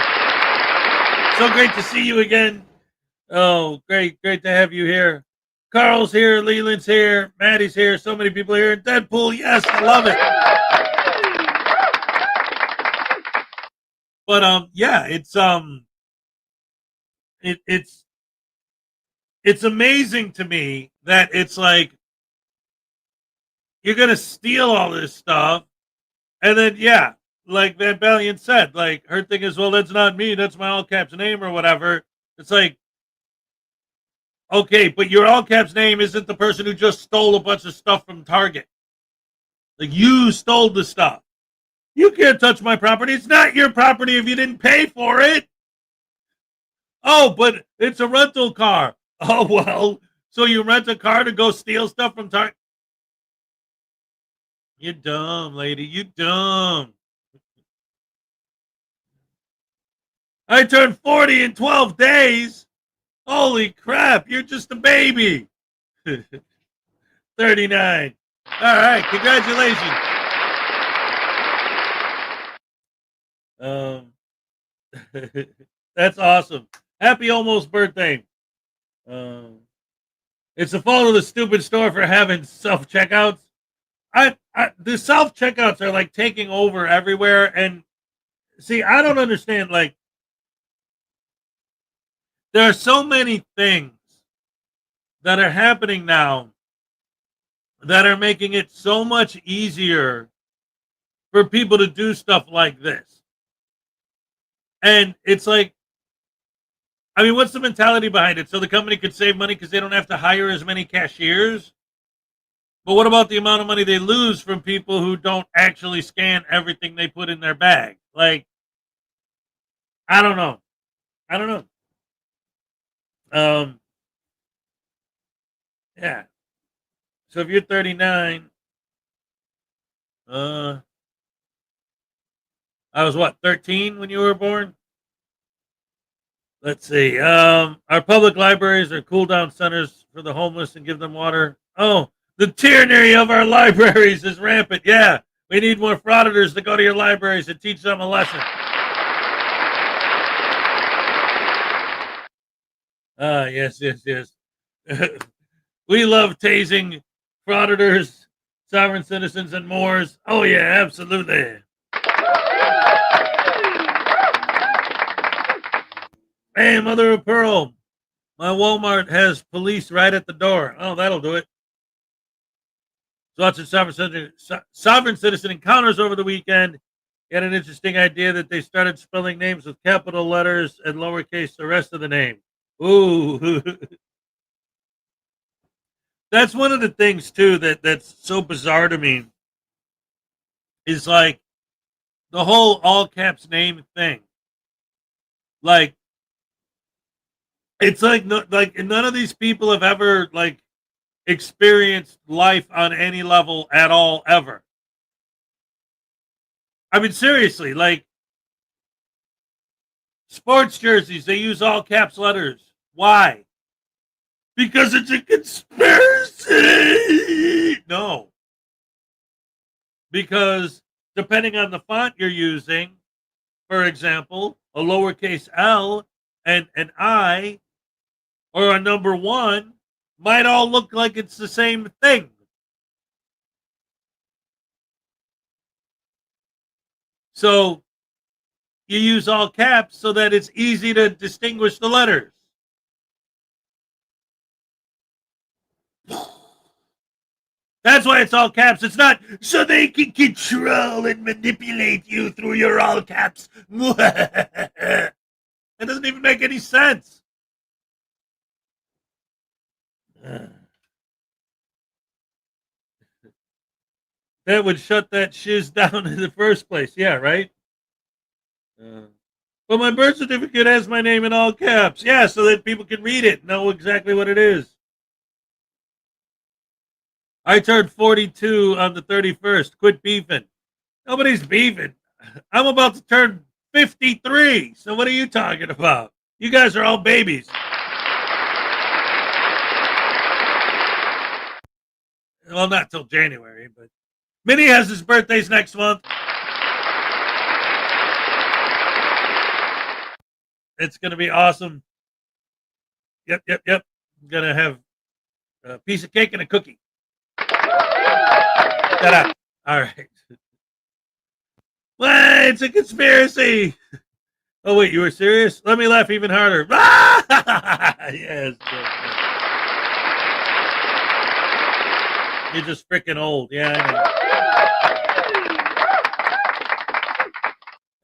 So great to see you again. Oh, great to have you here. Carl's here, Leland's here, Maddie's here, so many people here. Deadpool, yes, I love it. But yeah, it's amazing to me that it's like you're gonna steal all this stuff, and then yeah, like Van Valiant said, like her thing is, well, that's not me, that's my all caps name or whatever. It's like, okay, but your all caps name isn't the person who just stole a bunch of stuff from Target. Like you stole the stuff. You can't touch my property. It's not your property if you didn't pay for it. Oh, but it's a rental car. Oh, well, so you rent a car to go steal stuff from Target? You dumb, lady. You dumb. I turned 40 in 12 days. Holy crap, you're just a baby. 39. All right, congratulations. That's awesome. Happy almost birthday. It's the fault of the stupid store for having self-checkouts. The self-checkouts are like taking over everywhere. And see, I don't understand. Like, there are so many things that are happening now that are making it so much easier for people to do stuff like this. And it's like, I mean, what's the mentality behind it? So the company could save money because they don't have to hire as many cashiers? But what about the amount of money they lose from people who don't actually scan everything they put in their bag? Like, I don't know. Yeah. So if you're 39, I was what, 13 when you were born? Let's see. Our public libraries are cool down centers for the homeless and give them water. Oh, the tyranny of our libraries is rampant. Yeah, we need more frauditors to go to your libraries and teach them a lesson. Yes. We love tasing frauditors, sovereign citizens, and Moors. Oh, yeah, absolutely. Hey, mother of pearl, my Walmart has police right at the door. Oh, that'll do it. So watching sovereign citizen encounters over the weekend. He had an interesting idea that they started spelling names with capital letters and lowercase the rest of the name. Ooh. That's one of the things, too, that's so bizarre to me. Is like the whole all caps name thing. Like, it's like none of these people have ever like experienced life on any level at all ever. I mean, seriously, like sports jerseys, they use all caps letters. Why? Because it's a conspiracy. No. Because depending on the font you're using, for example, a lowercase L and an I or a number 1 might all look like it's the same thing. So you use all caps so that it's easy to distinguish the letters. That's why it's all caps. It's not so they can control and manipulate you through your all caps. That doesn't even make any sense. That would shut that shiz down in the first place. Yeah, right? But my birth certificate has my name in all caps. Yeah, so that people can read it, know exactly what it is. I turned 42 on the 31st. Quit beefing. Nobody's beefing. I'm about to turn 53. So what are you talking about? You guys are all babies. Well, not till January, but Minnie has his birthdays next month. It's going to be awesome. Yep. I'm going to have a piece of cake and a cookie. Shut up. All right. What? It's a conspiracy. Oh, wait, you were serious? Let me laugh even harder. Yes. You're just freaking old. Yeah, I know.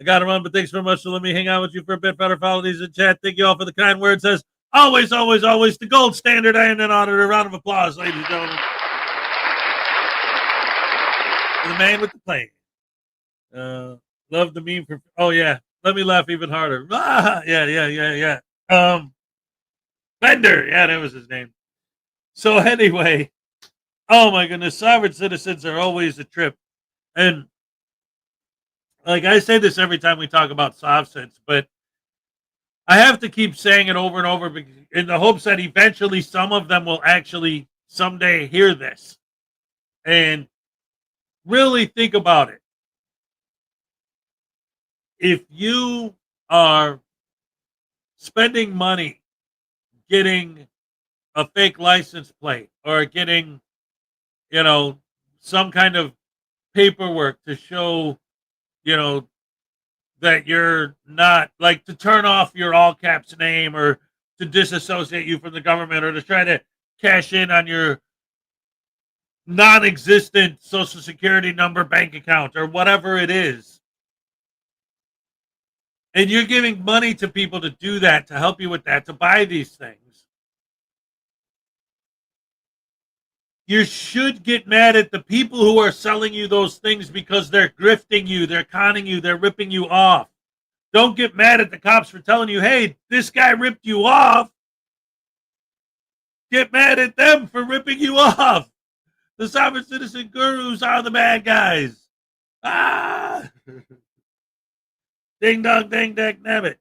I got to run, but thanks very much. So let me hang out with you for a bit. Better follow these in chat. Thank you all for the kind words. Says always, the gold standard and an auditor. Round of applause, ladies and gentlemen. For the man with the plane. Love the meme for. Oh yeah, let me laugh even harder. Yeah. Bender. Yeah, that was his name. So anyway, oh my goodness, sovereign citizens are always a trip. And like I say this every time we talk about SovCits, but I have to keep saying it over and over in the hopes that eventually some of them will actually someday hear this and really think about it. If you are spending money getting a fake license plate or getting, some kind of paperwork to show, that you're not, like, to turn off your all caps name or to disassociate you from the government or to try to cash in on your non-existent social security number bank account or whatever it is. And you're giving money to people to do that, to help you with that, to buy these things. You should get mad at the people who are selling you those things because they're grifting you, they're conning you, they're ripping you off. Don't get mad at the cops for telling you, hey, this guy ripped you off. Get mad at them for ripping you off. The sovereign citizen gurus are the bad guys. Ah! Ding dong, ding dang, nabbit.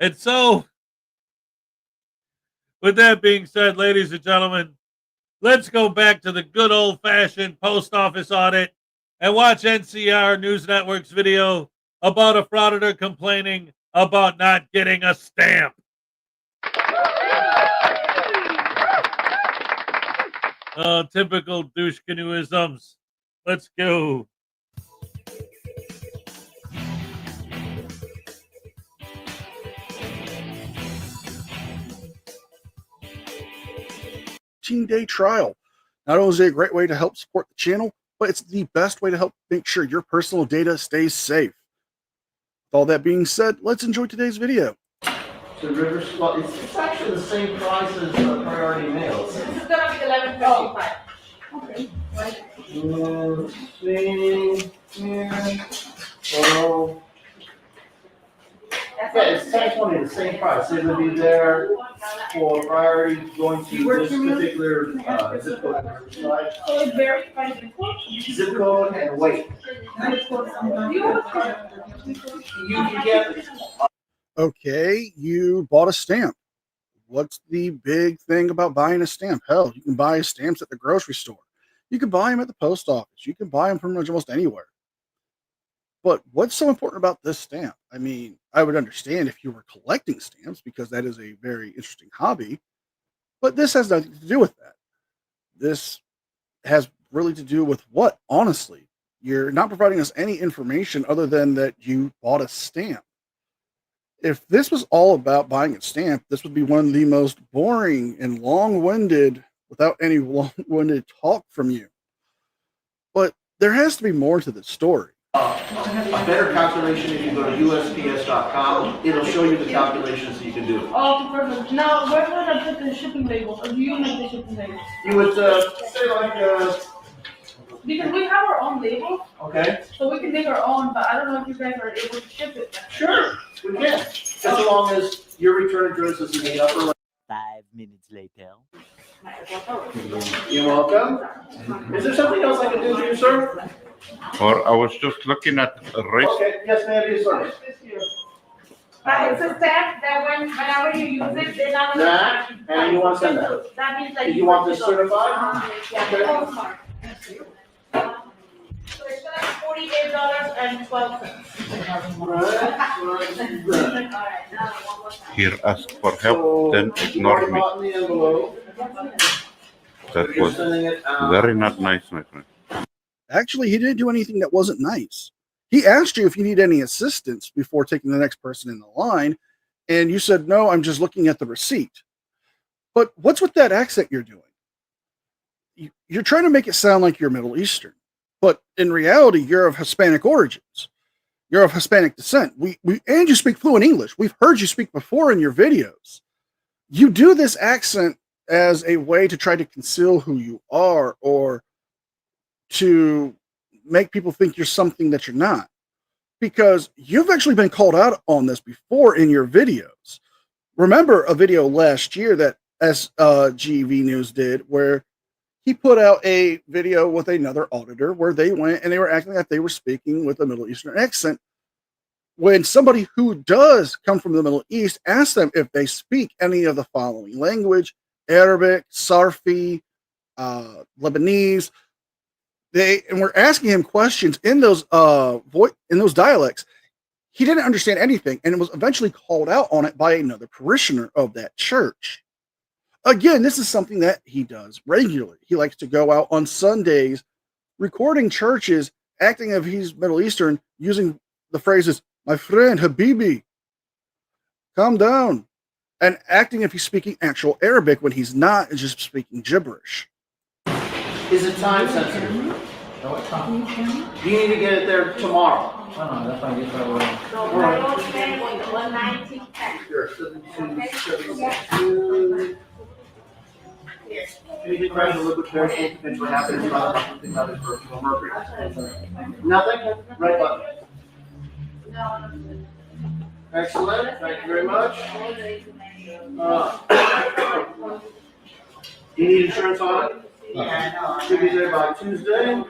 And so, with that being said, ladies and gentlemen, let's go back to the good old-fashioned post office audit and watch NCR News Network's video about a frauditor complaining about not getting a stamp. Oh, typical douche canoeisms. Let's go. Day trial. Not only is it a great way to help support the channel, but it's the best way to help make sure your personal data stays safe. With all that being said, let's enjoy today's video. So Rivers, well, it's actually the same price as priority mails. This is gonna be 11.55. Okay. Let's see here. So yeah, it's 10.20, the same price. It would be there for priority going to this particular zip code. Right? So it's very by default. Zip code and weight. You can get. Okay, you bought a stamp. What's the big thing about buying a stamp? Hell, you can buy stamps at the grocery store. You can buy them at the post office. You can buy them pretty much almost anywhere. But what's so important about this stamp? I mean, I would understand if you were collecting stamps because that is a very interesting hobby, but this has nothing to do with that. This has really to do with what? Honestly, you're not providing us any information other than that you bought a stamp. If this was all about buying a stamp, this would be one of the most boring and long-winded, without any long-winded talk from you. But there has to be more to this story. A better calculation if you go to USPS.com, it'll show you the calculations that you can do. Oh, perfect. Now, where would I put the shipping label? Or do you make the shipping label? You would say like, Because we have our own label, okay, so we can make our own, but I don't know if you guys are able to ship it. sure, we can. Just as long as your return address is in the upper left. 5 minutes later. You're welcome. Is there something else I can do for you, sir? Or I was just looking at a race. Okay, yes, ma'am, yes, sir. It's a stamp that whenever you use it, they're not gonna. That, and you want to send that? That means that Do you want this certified? Yeah. Okay. So it's gonna be $48.12. Right. Alright, now one more time. Here ask for help, then ignore me. Bought in the envelope. That You're was sending it out. very not nice, my friend. Actually, he didn't do anything that wasn't nice. He asked you if you need any assistance before taking the next person in the line, and you said, no, I'm just looking at the receipt. But what's with that accent you're doing? You're trying to make it sound like you're Middle Eastern, but in reality, you're of Hispanic origins. You're of Hispanic descent. And you speak fluent English. We've heard you speak before in your videos. You do this accent as a way to try to conceal who you are or to make people think you're something that you're not. because you've actually been called out on this before in your videos. Remember a video last year that SGV News did where he put out a video with another auditor where they went and they were acting like they were speaking with a Middle Eastern accent. When somebody who does come from the Middle East asks them if they speak any of the following language, Arabic, Sarfi, Lebanese, and we're asking him questions in those dialects. He didn't understand anything and was eventually called out on it by another parishioner of that church. Again, this is something that he does regularly. He likes to go out on Sundays, recording churches, acting if he's Middle Eastern, using the phrases, my friend, Habibi, calm down, and acting if he's speaking actual Arabic when he's not, and just speaking gibberish. Is it time sensitive? No, what time? You need to get it there tomorrow. No, that's fine. Sure. 72. Can you get around a little bit careful? Potentially happens about something about his personal mercury. Nothing? Right button. Excellent. Thank you very much. Do you need insurance on it? Should be there by Tuesday.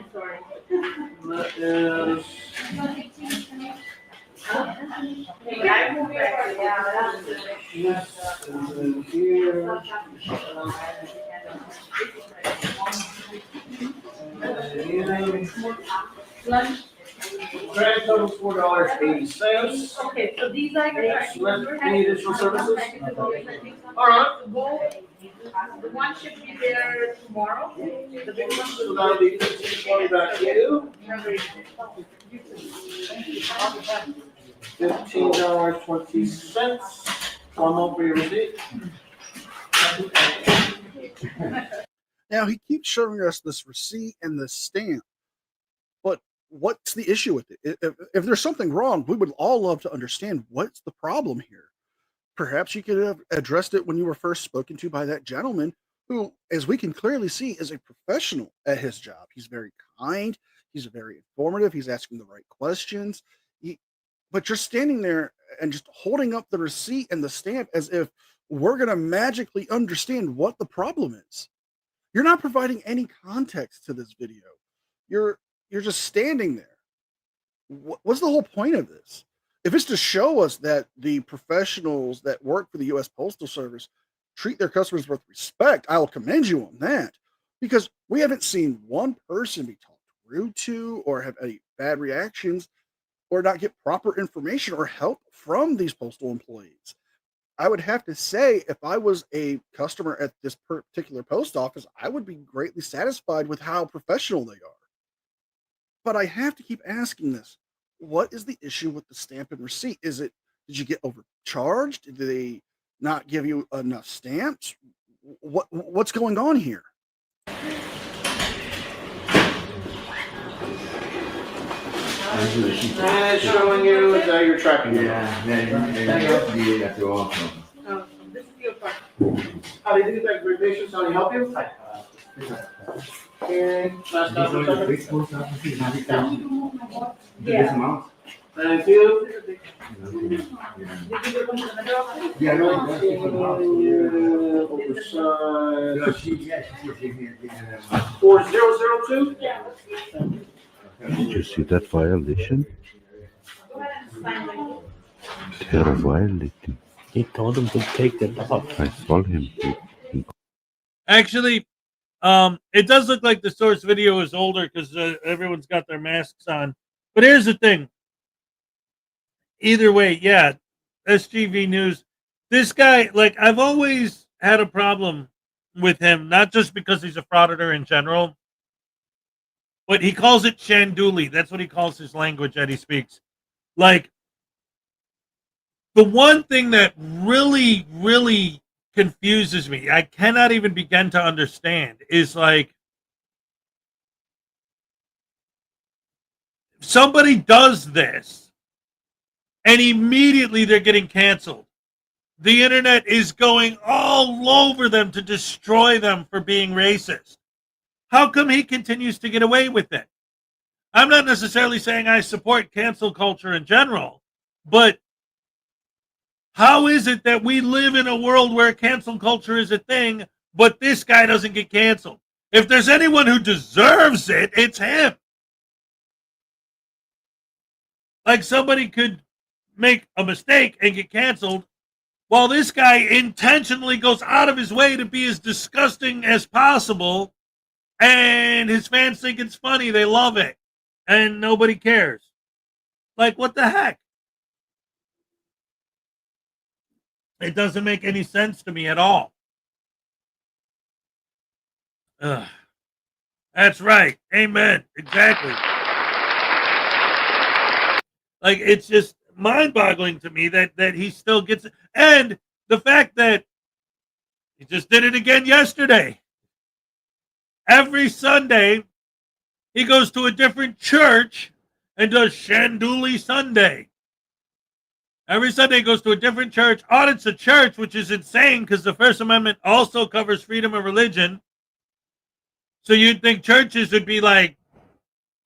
That is. Yes, and then here. Grand total $4.80. Okay, so these are your. Any additional services? All right. The one should be there tomorrow. The big one. So that'll be $15.20 back to you. $15.20. One more for your receipt. Now he keeps showing us this receipt and this stamp, but what's the issue with it? If there's something wrong, we would all love to understand what's the problem here. Perhaps you could have addressed it when you were first spoken to by that gentleman who, as we can clearly see, is a professional at his job. He's very kind. He's very informative. He's asking the right questions. But you're standing there and just holding up the receipt and the stamp as if we're going to magically understand what the problem is. You're not providing any context to this video. You're just standing there. What's the whole point of this? If it's to show us that the professionals that work for the U.S. Postal Service treat their customers with respect, I will commend you on that, because we haven't seen one person be talked rude to or have any bad reactions or not get proper information or help from these postal employees. I would have to say, if I was a customer at this particular post office, I would be greatly satisfied with how professional they are. But I have to keep asking this. What is the issue with the stamp and receipt? Did you get overcharged? Did they not give you enough stamps? What's going on here? And it's showing you that you're tracking it. Oh, this is your part. How do you do that? Very patient. How do you help you? Okay. Last time. Yeah. Thank you. Oversized. 4002. Did you see that violation? They're violating. He told him to take it off. I saw him. Actually, it does look like the source video is older because everyone's got their masks on. But here's the thing. Either way, yeah, SGV News. This guy, like, I've always had a problem with him, not just because he's a frauditor in general, but he calls it Shanduli. That's what he calls his language that he speaks. Like, the one thing that really, really confuses me, I cannot even begin to understand, is like, if somebody does this and immediately they're getting canceled, the internet is going all over them to destroy them for being racist. How come he continues to get away with it? I'm not necessarily saying I support cancel culture in general, but how is it that we live in a world where cancel culture is a thing, but this guy doesn't get canceled? If there's anyone who deserves it, it's him. Like somebody could make a mistake and get canceled, while this guy intentionally goes out of his way to be as disgusting as possible, and his fans think it's funny, they love it, and nobody cares. Like, what the heck? It doesn't make any sense to me at all. Ugh. That's right. Amen. Exactly. Like, it's just mind-boggling to me that he still gets it. And the fact that he just did it again yesterday. Every Sunday, he goes to a different church and does Shanduli Sunday. Every Sunday, he goes to a different church, audits a church, which is insane because the First Amendment also covers freedom of religion. So you'd think churches would be like,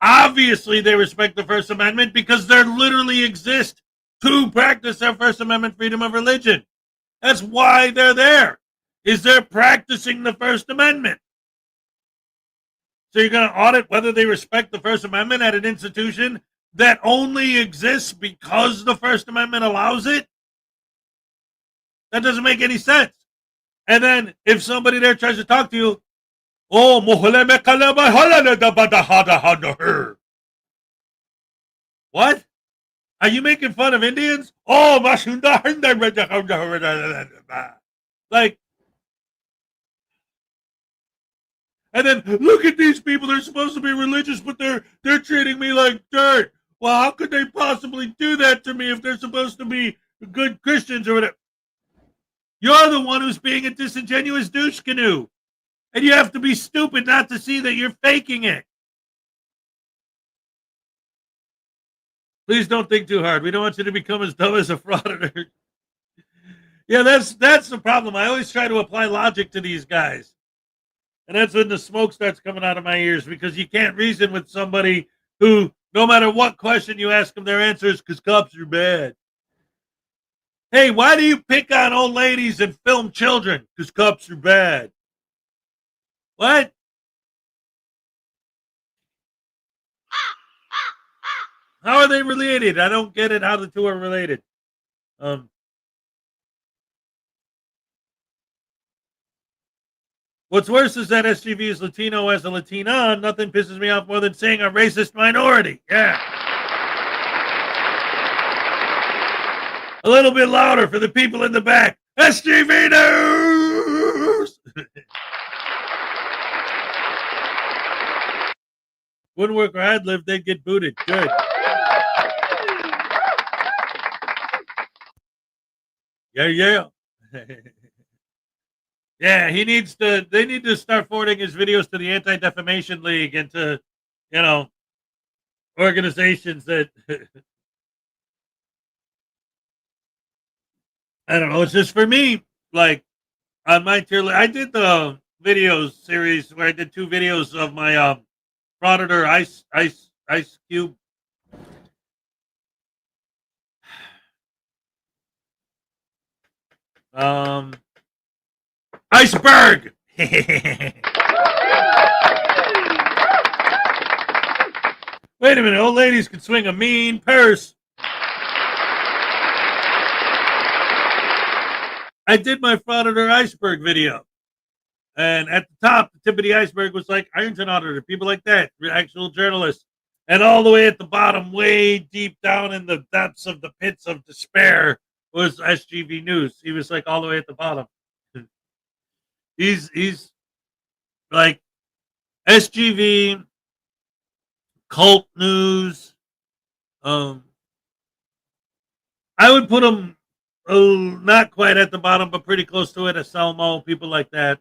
obviously they respect the First Amendment because they literally exist to practice their First Amendment freedom of religion. That's why they're there, is they're practicing the First Amendment. So you're going to audit whether they respect the First Amendment at an institution that only exists because the First Amendment allows it? That doesn't make any sense. And then if somebody there tries to talk to you, oh, what? Are you making fun of Indians? Oh, like, and then look at these people. They're supposed to be religious, but they're treating me like dirt. Well, how could they possibly do that to me if they're supposed to be good Christians or whatever? You're the one who's being a disingenuous douche canoe. And you have to be stupid not to see that you're faking it. Please don't think too hard. We don't want you to become as dumb as a frauditor. Yeah, that's the problem. I always try to apply logic to these guys. And that's when the smoke starts coming out of my ears, because you can't reason with somebody who, no matter what question you ask them, their answer is because cops are bad. Hey, why do you pick on old ladies and film children? Because cops are bad. What? How are they related? I don't get it how the two are related. What's worse is that SGV is Latino as a Latina. Nothing pisses me off more than saying a racist minority. Yeah. A little bit louder for the people in the back. SGV News! Wouldn't work where I'd live, they'd get booted. Good. Yeah. Yeah, they need to start forwarding his videos to the Anti-Defamation League and to, organizations that, I don't know, it's just for me, like, on my tier list, I did the videos series where I did 2 videos of my, Frauditor Ice Cube. Iceberg. Wait a minute, old ladies can swing a mean purse. I did my Frauditor Iceberg video. And at the top, the tip of the iceberg was like Ironton Auditor, people like that, actual journalists. And all the way at the bottom, way deep down in the depths of the pits of despair, was SGV News. He was like all the way at the bottom. He's like SGV, cult news. I would put him not quite at the bottom, but pretty close to it. A Selmo, people like that.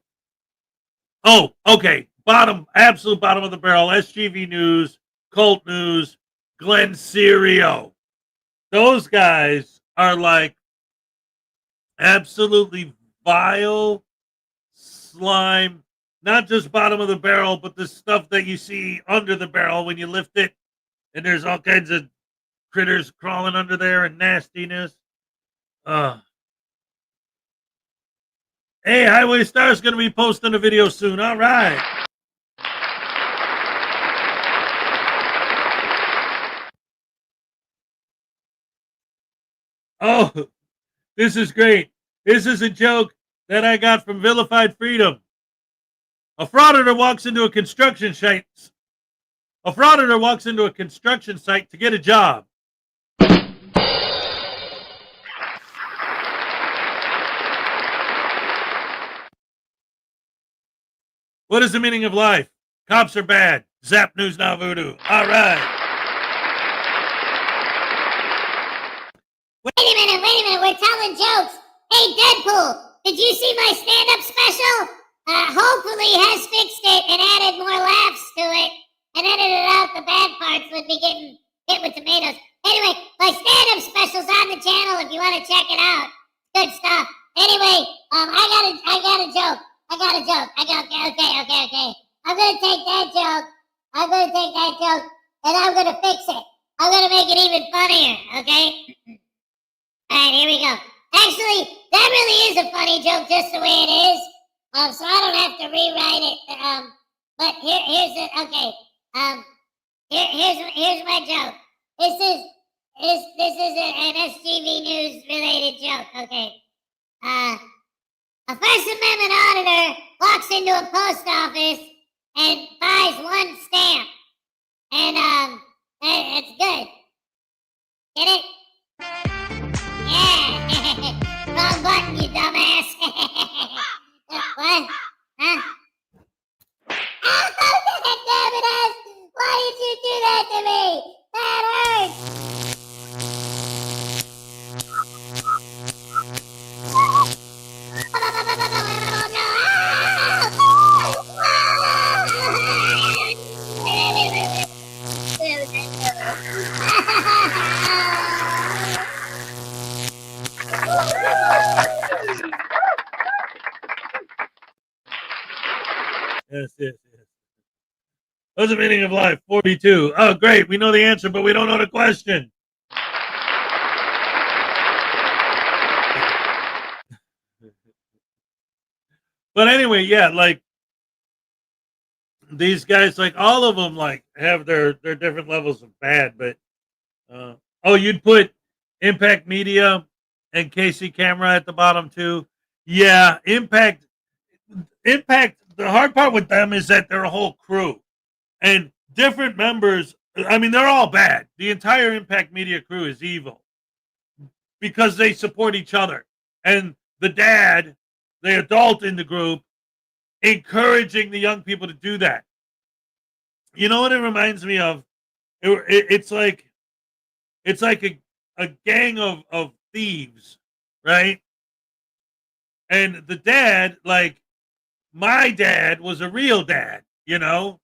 Oh, okay. Absolute bottom of the barrel. SGV News, Cult News, Glenn Serio. Those guys are like absolutely vile slime. Not just bottom of the barrel, but the stuff that you see under the barrel when you lift it and there's all kinds of critters crawling under there and nastiness. Hey, Highway Star's going to be posting a video soon. All right. Oh, this is great. This is a joke that I got from Vilified Freedom. A frauditor walks into a construction site. A frauditor walks into a construction site to get a job. What is the meaning of life? Cops are bad. Zap News Now Voodoo. All right. Wait a minute. We're telling jokes. Hey, Deadpool, did you see my stand-up special? Hopefully has fixed it and added more laughs to it and edited out the bad parts with me getting hit with tomatoes. Anyway, my stand-up special's on the channel if you want to check it out. Good stuff. Anyway, I got a joke. Okay. I'm gonna take that joke and I'm gonna fix it. I'm gonna make it even funnier, okay? Alright, here we go. Actually, that really is a funny joke just the way it is. So I don't have to rewrite it. But here's it. Okay. Here's my joke. This is an SGV News related joke. Okay. A First Amendment auditor walks into a post office and buys one stamp. And it's good. Get it? Yeah. Wrong button, you dumbass. What? Huh? Oh, damn it, ass! Why did you do that to me? That Yes. What's the meaning of life? 42. Oh, great. We know the answer, but we don't know the question. But anyway, yeah, like these guys, like all of them, like have their different levels of bad. But you'd put Impact Media and Casey Camera at the bottom too. Yeah, Impact. The hard part with them is that they're a whole crew and different members. I mean, they're all bad. The entire Impact Media crew is evil because they support each other. And the dad, the adult in the group, encouraging the young people to do that. You know what it reminds me of? It's like a gang of thieves, right? And the dad, like, my dad was a real dad, you know?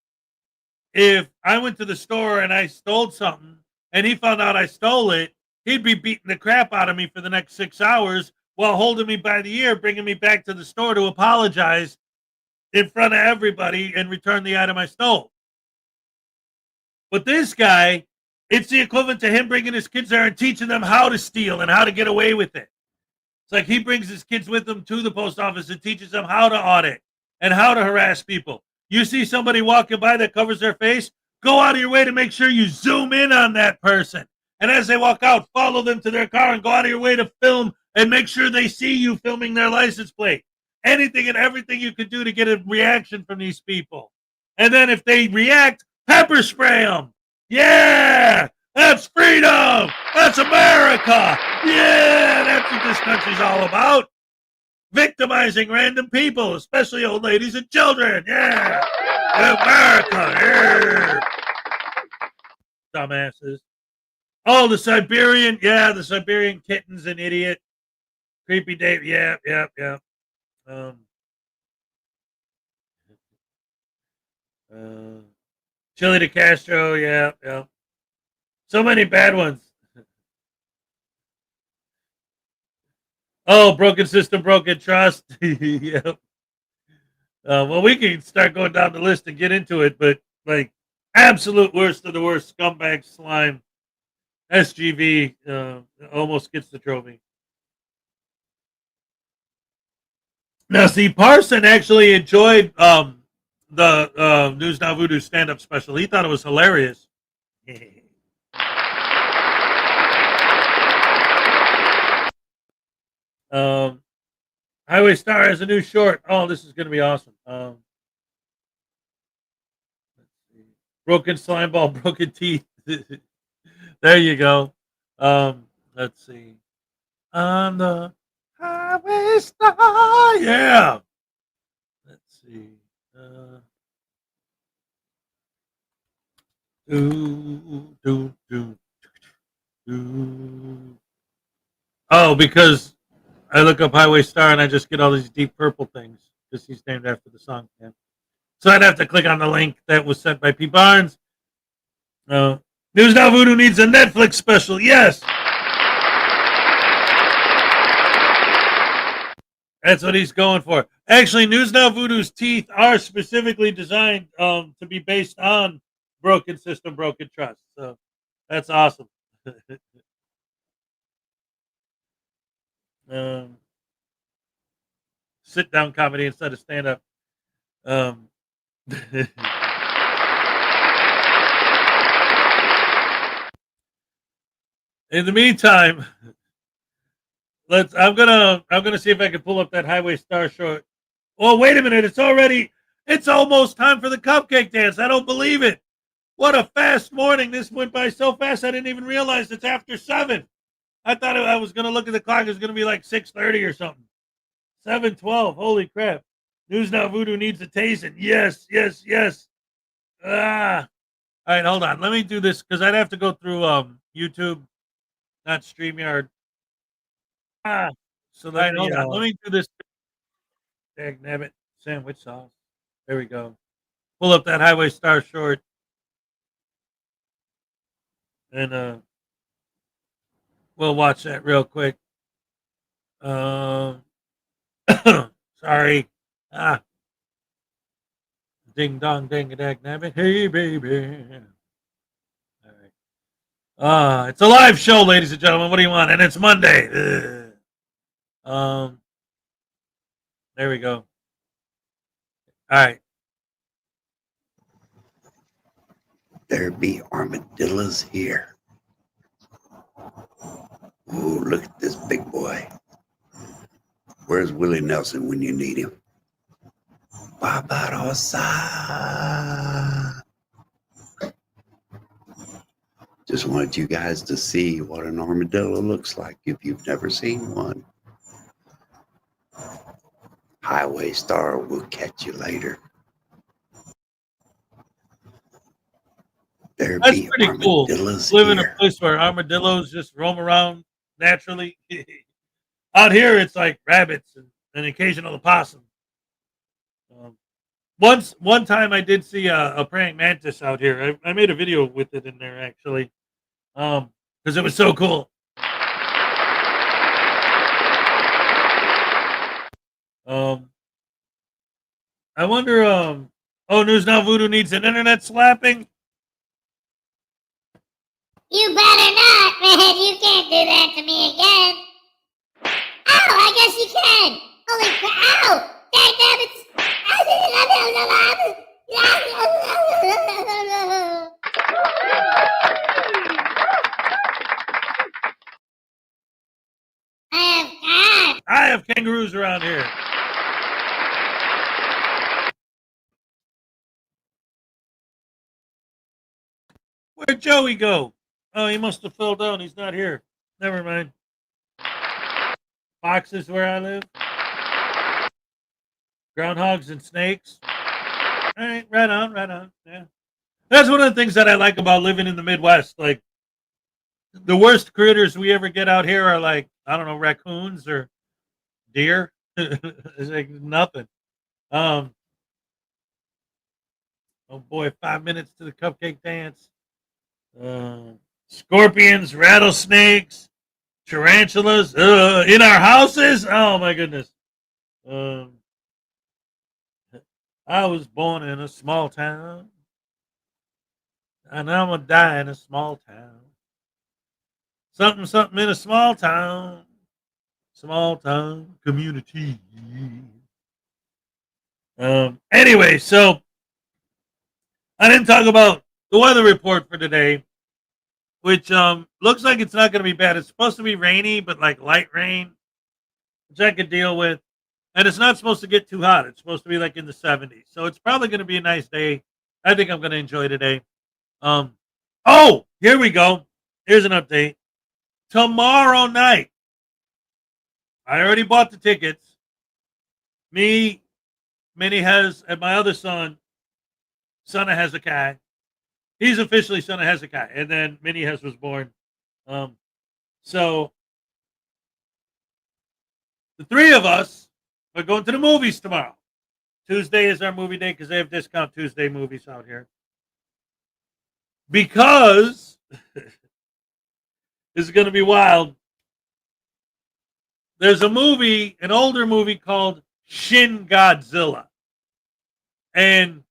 If I went to the store and I stole something and he found out I stole it, he'd be beating the crap out of me for the next 6 hours while holding me by the ear, bringing me back to the store to apologize in front of everybody and return the item I stole. But this guy, it's the equivalent to him bringing his kids there and teaching them how to steal and how to get away with it. It's like he brings his kids with him to the post office and teaches them how to audit and how to harass people. You see somebody walking by that covers their face, go out of your way to make sure you zoom in on that person. And as they walk out, follow them to their car and go out of your way to film and make sure they see you filming their license plate. Anything and everything you could do to get a reaction from these people. And then if they react, pepper spray them. Yeah, that's freedom. That's America. Yeah, that's what this country's all about. Victimizing random people, especially old ladies and children. Yeah, America. Yeah. Dumbasses. Oh, the Siberian. Yeah, the Siberian kitten's an idiot. Creepy Dave. Yeah. Chili de Castro. Yeah. So many bad ones. Oh, broken system, broken trust. Yep. Well, we can start going down the list and get into it, but like Absolute worst of the worst scumbag slime. SGV almost gets the trophy. Now, see, Parson actually enjoyed the News Now Voodoo stand-up special. He thought it was hilarious. Highway Star has a new short. Oh, this is going to be awesome. Let's see. Broken slime ball, broken teeth. There you go. Let's see. On the Highway Star, yeah. Let's see. Oh, because I look up Highway Star and I just get all these deep purple things because he's named after the song. Yeah. So I'd have to click on the link that was sent by P. Barnes. News Now Voodoo needs a Netflix special. Yes. That's what he's going for. Actually, News Now Voodoo's teeth are specifically designed to be based on Broken System, Broken Trust. So that's awesome. Sit down comedy instead of stand up. In the meantime, I'm gonna see if I can pull up that Highway Star short. Oh, wait a minute! It's almost time for the cupcake dance. I don't believe it. What a fast morning! This went by so fast I didn't even realize it's after 7. I thought I was gonna look at the clock. It was gonna be like 6:30 or something. 7:12. Holy crap! News Now Voodoo needs a tasting. Yes, yes, yes. Ah. All right, hold on. Let me do this because I'd have to go through YouTube, not StreamYard. So let me do this. Dagnabbit sandwich sauce. There we go. Pull up that Highway Star short, and we'll watch that real quick. Sorry. Ding dong ding a dagnabbit. Hey baby. All right. It's a live show, ladies and gentlemen. What do you want? And it's Monday. There we go. All right. There be armadillos here. Oh, look at this big boy. Where's Willie Nelson when you need him? Barbarossa. Just wanted you guys to see what an armadillo looks like if you've never seen one. Highway Star will catch you later. That's pretty cool. Live in a place where armadillos just roam around naturally. Out here, it's like rabbits and an occasional opossum. One time I did see a praying mantis out here. I made a video with it in there actually, because it was so cool. I wonder. Oh, News Now Voodoo needs an internet slapping. You better not, man. You can't do that to me again. Ow, I guess you can. Holy crap. Ow. Dang nabbits. I have kangaroos around here. Where'd Joey go? Oh, he must have fell down. He's not here. Never mind. Foxes where I live. Groundhogs and snakes. All right, right on. Yeah. That's one of the things that I like about living in the Midwest. Like, the worst critters we ever get out here are like, I don't know, raccoons or deer. It's like nothing. Oh boy, 5 minutes to the cupcake dance. Scorpions, rattlesnakes, tarantulas in our houses. Oh my goodness. I was born in a small town. And I'm gonna die in a small town. Something, something in a small town. Small town community. Anyway, so I didn't talk about the weather report for today, which looks like it's not going to be bad. It's supposed to be rainy, but like light rain, which I could deal with. And it's not supposed to get too hot. It's supposed to be like in the 70s. So it's probably going to be a nice day. I think I'm going to enjoy today. Oh, here we go. Here's an update. Tomorrow night, I already bought the tickets. Me, Minnie has, and my other son of Hezokuai. He's officially son of Hezokuai, and then Minnie Hez was born. So the three of us are going to the movies tomorrow. Tuesday is our movie day because they have discount Tuesday movies out here. Because this is going to be wild. There's a movie, an older movie called Shin Godzilla. And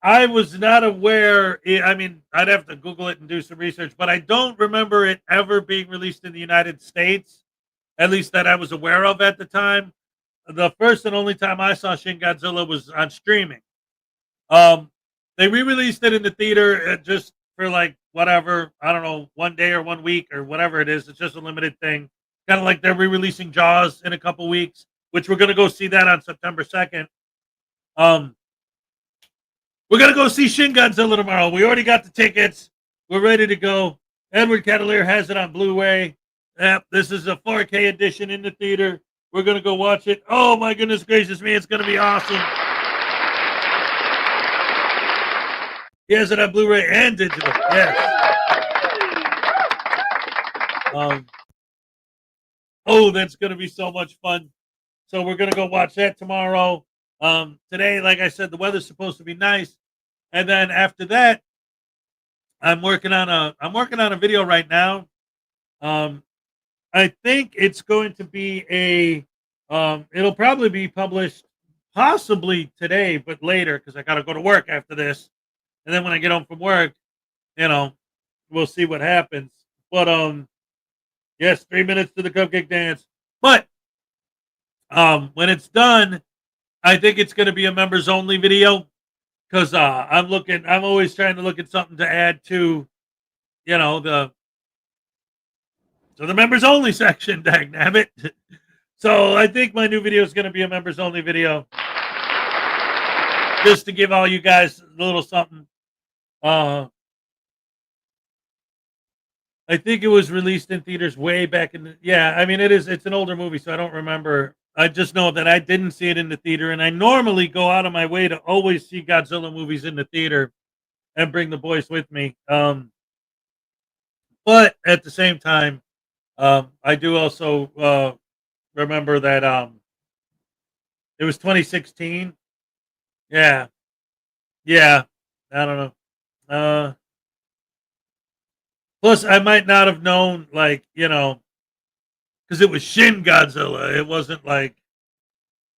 I was not aware. I mean, I'd have to Google it and do some research, but I don't remember it ever being released in the United States, at least that I was aware of at the time. The first and only time I saw Shin Godzilla was on streaming. They re-released it in the theater just for like whatever, I don't know, 1 day or 1 week or whatever it is. It's just a limited thing. Kind of like they're re-releasing Jaws in a couple weeks, which we're going to go see that on September 2nd. We're going to go see Shin Godzilla tomorrow. We already got the tickets. We're ready to go. Edward Cavalier has it on Blu-ray. Yep, this is a 4K edition in the theater. We're going to go watch it. Oh, my goodness gracious me. It's going to be awesome. He has it on Blu-ray and digital. Yes. Oh, that's going to be so much fun. So we're going to go watch that tomorrow. Today, like I said, the weather's supposed to be nice. And then after that, I'm working on a video right now. I think it's going to be it'll probably be published possibly today, but later because I got to go to work after this. And then when I get home from work, we'll see what happens. But yes, 3 minutes to the cupcake dance. But when it's done, I think it's going to be a members only video because I'm always trying to look at something to add to, the members only section, dang nabbit. So I think my new video is going to be a members only video just to give all you guys a little something. I think it was released in theaters way back it's an older movie, so I don't remember. I just know that I didn't see it in the theater, and I normally go out of my way to always see Godzilla movies in the theater and bring the boys with me. But at the same time, I do also remember that it was 2016. Yeah. I don't know. Plus, I might not have known, because it was Shin Godzilla. It wasn't like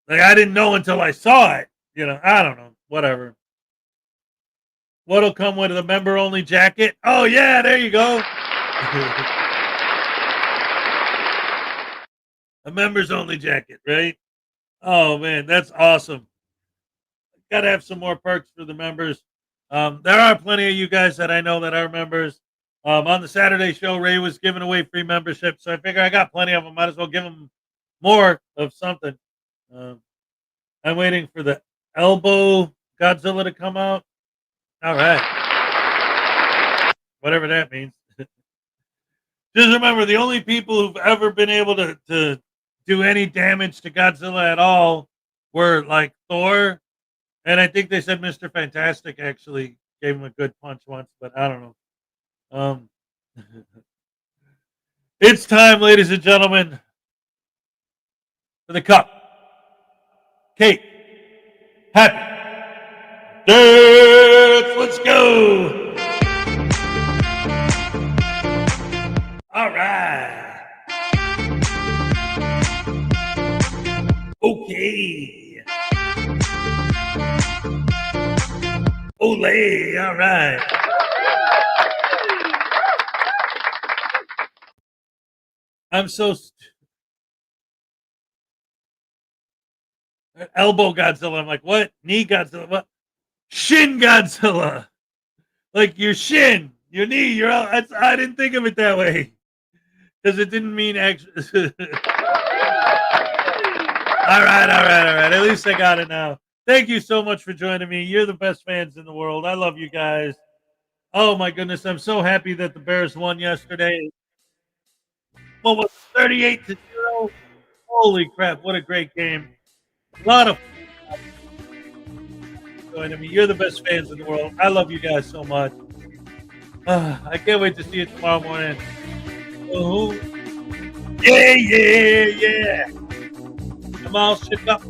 I didn't know until I saw it. I don't know. Whatever. What'll come with a member-only jacket? Oh, yeah, there you go. A members-only jacket, right? Oh, man, that's awesome. Got to have some more perks for the members. There are plenty of you guys that I know that are members. On the Saturday show, Ray was giving away free membership, so I figure I got plenty of them. Might as well give them more of something. I'm waiting for the elbow Godzilla to come out. All right. Whatever that means. Just remember, the only people who've ever been able to do any damage to Godzilla at all were like Thor, and I think they said Mr. Fantastic actually gave him a good punch once, but I don't know. It's time, ladies and gentlemen, for the cup. Kate, happy dance. Let's go. All right. Okay. Olay. All right. I'm so elbow Godzilla. I'm like, what? Knee Godzilla? What? Shin Godzilla. Like your shin, your knee, your. I didn't think of it that way because it didn't mean actually. All right. At least I got it now. Thank you so much for joining me. You're the best fans in the world. I love you guys. Oh my goodness, I'm so happy that the Bears won yesterday. What was 38-0? Holy crap! What a great game. A lot of joining me. You're the best fans in the world. I love you guys so much. I can't wait to see you tomorrow morning. Oh, yeah. I'm all shook up.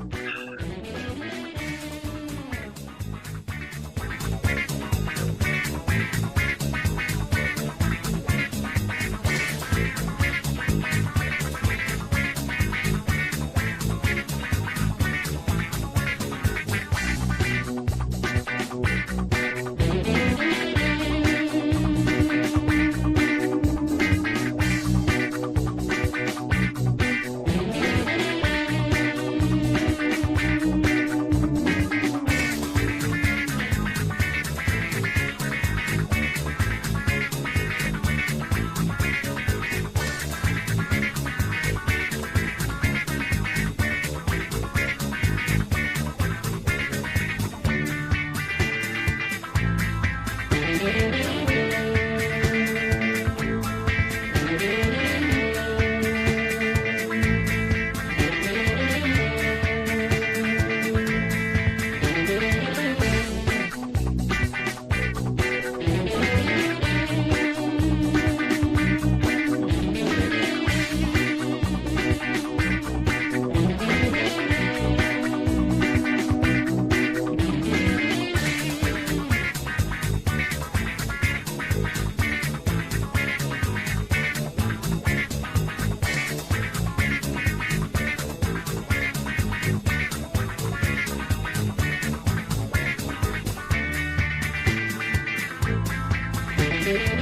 Thank you.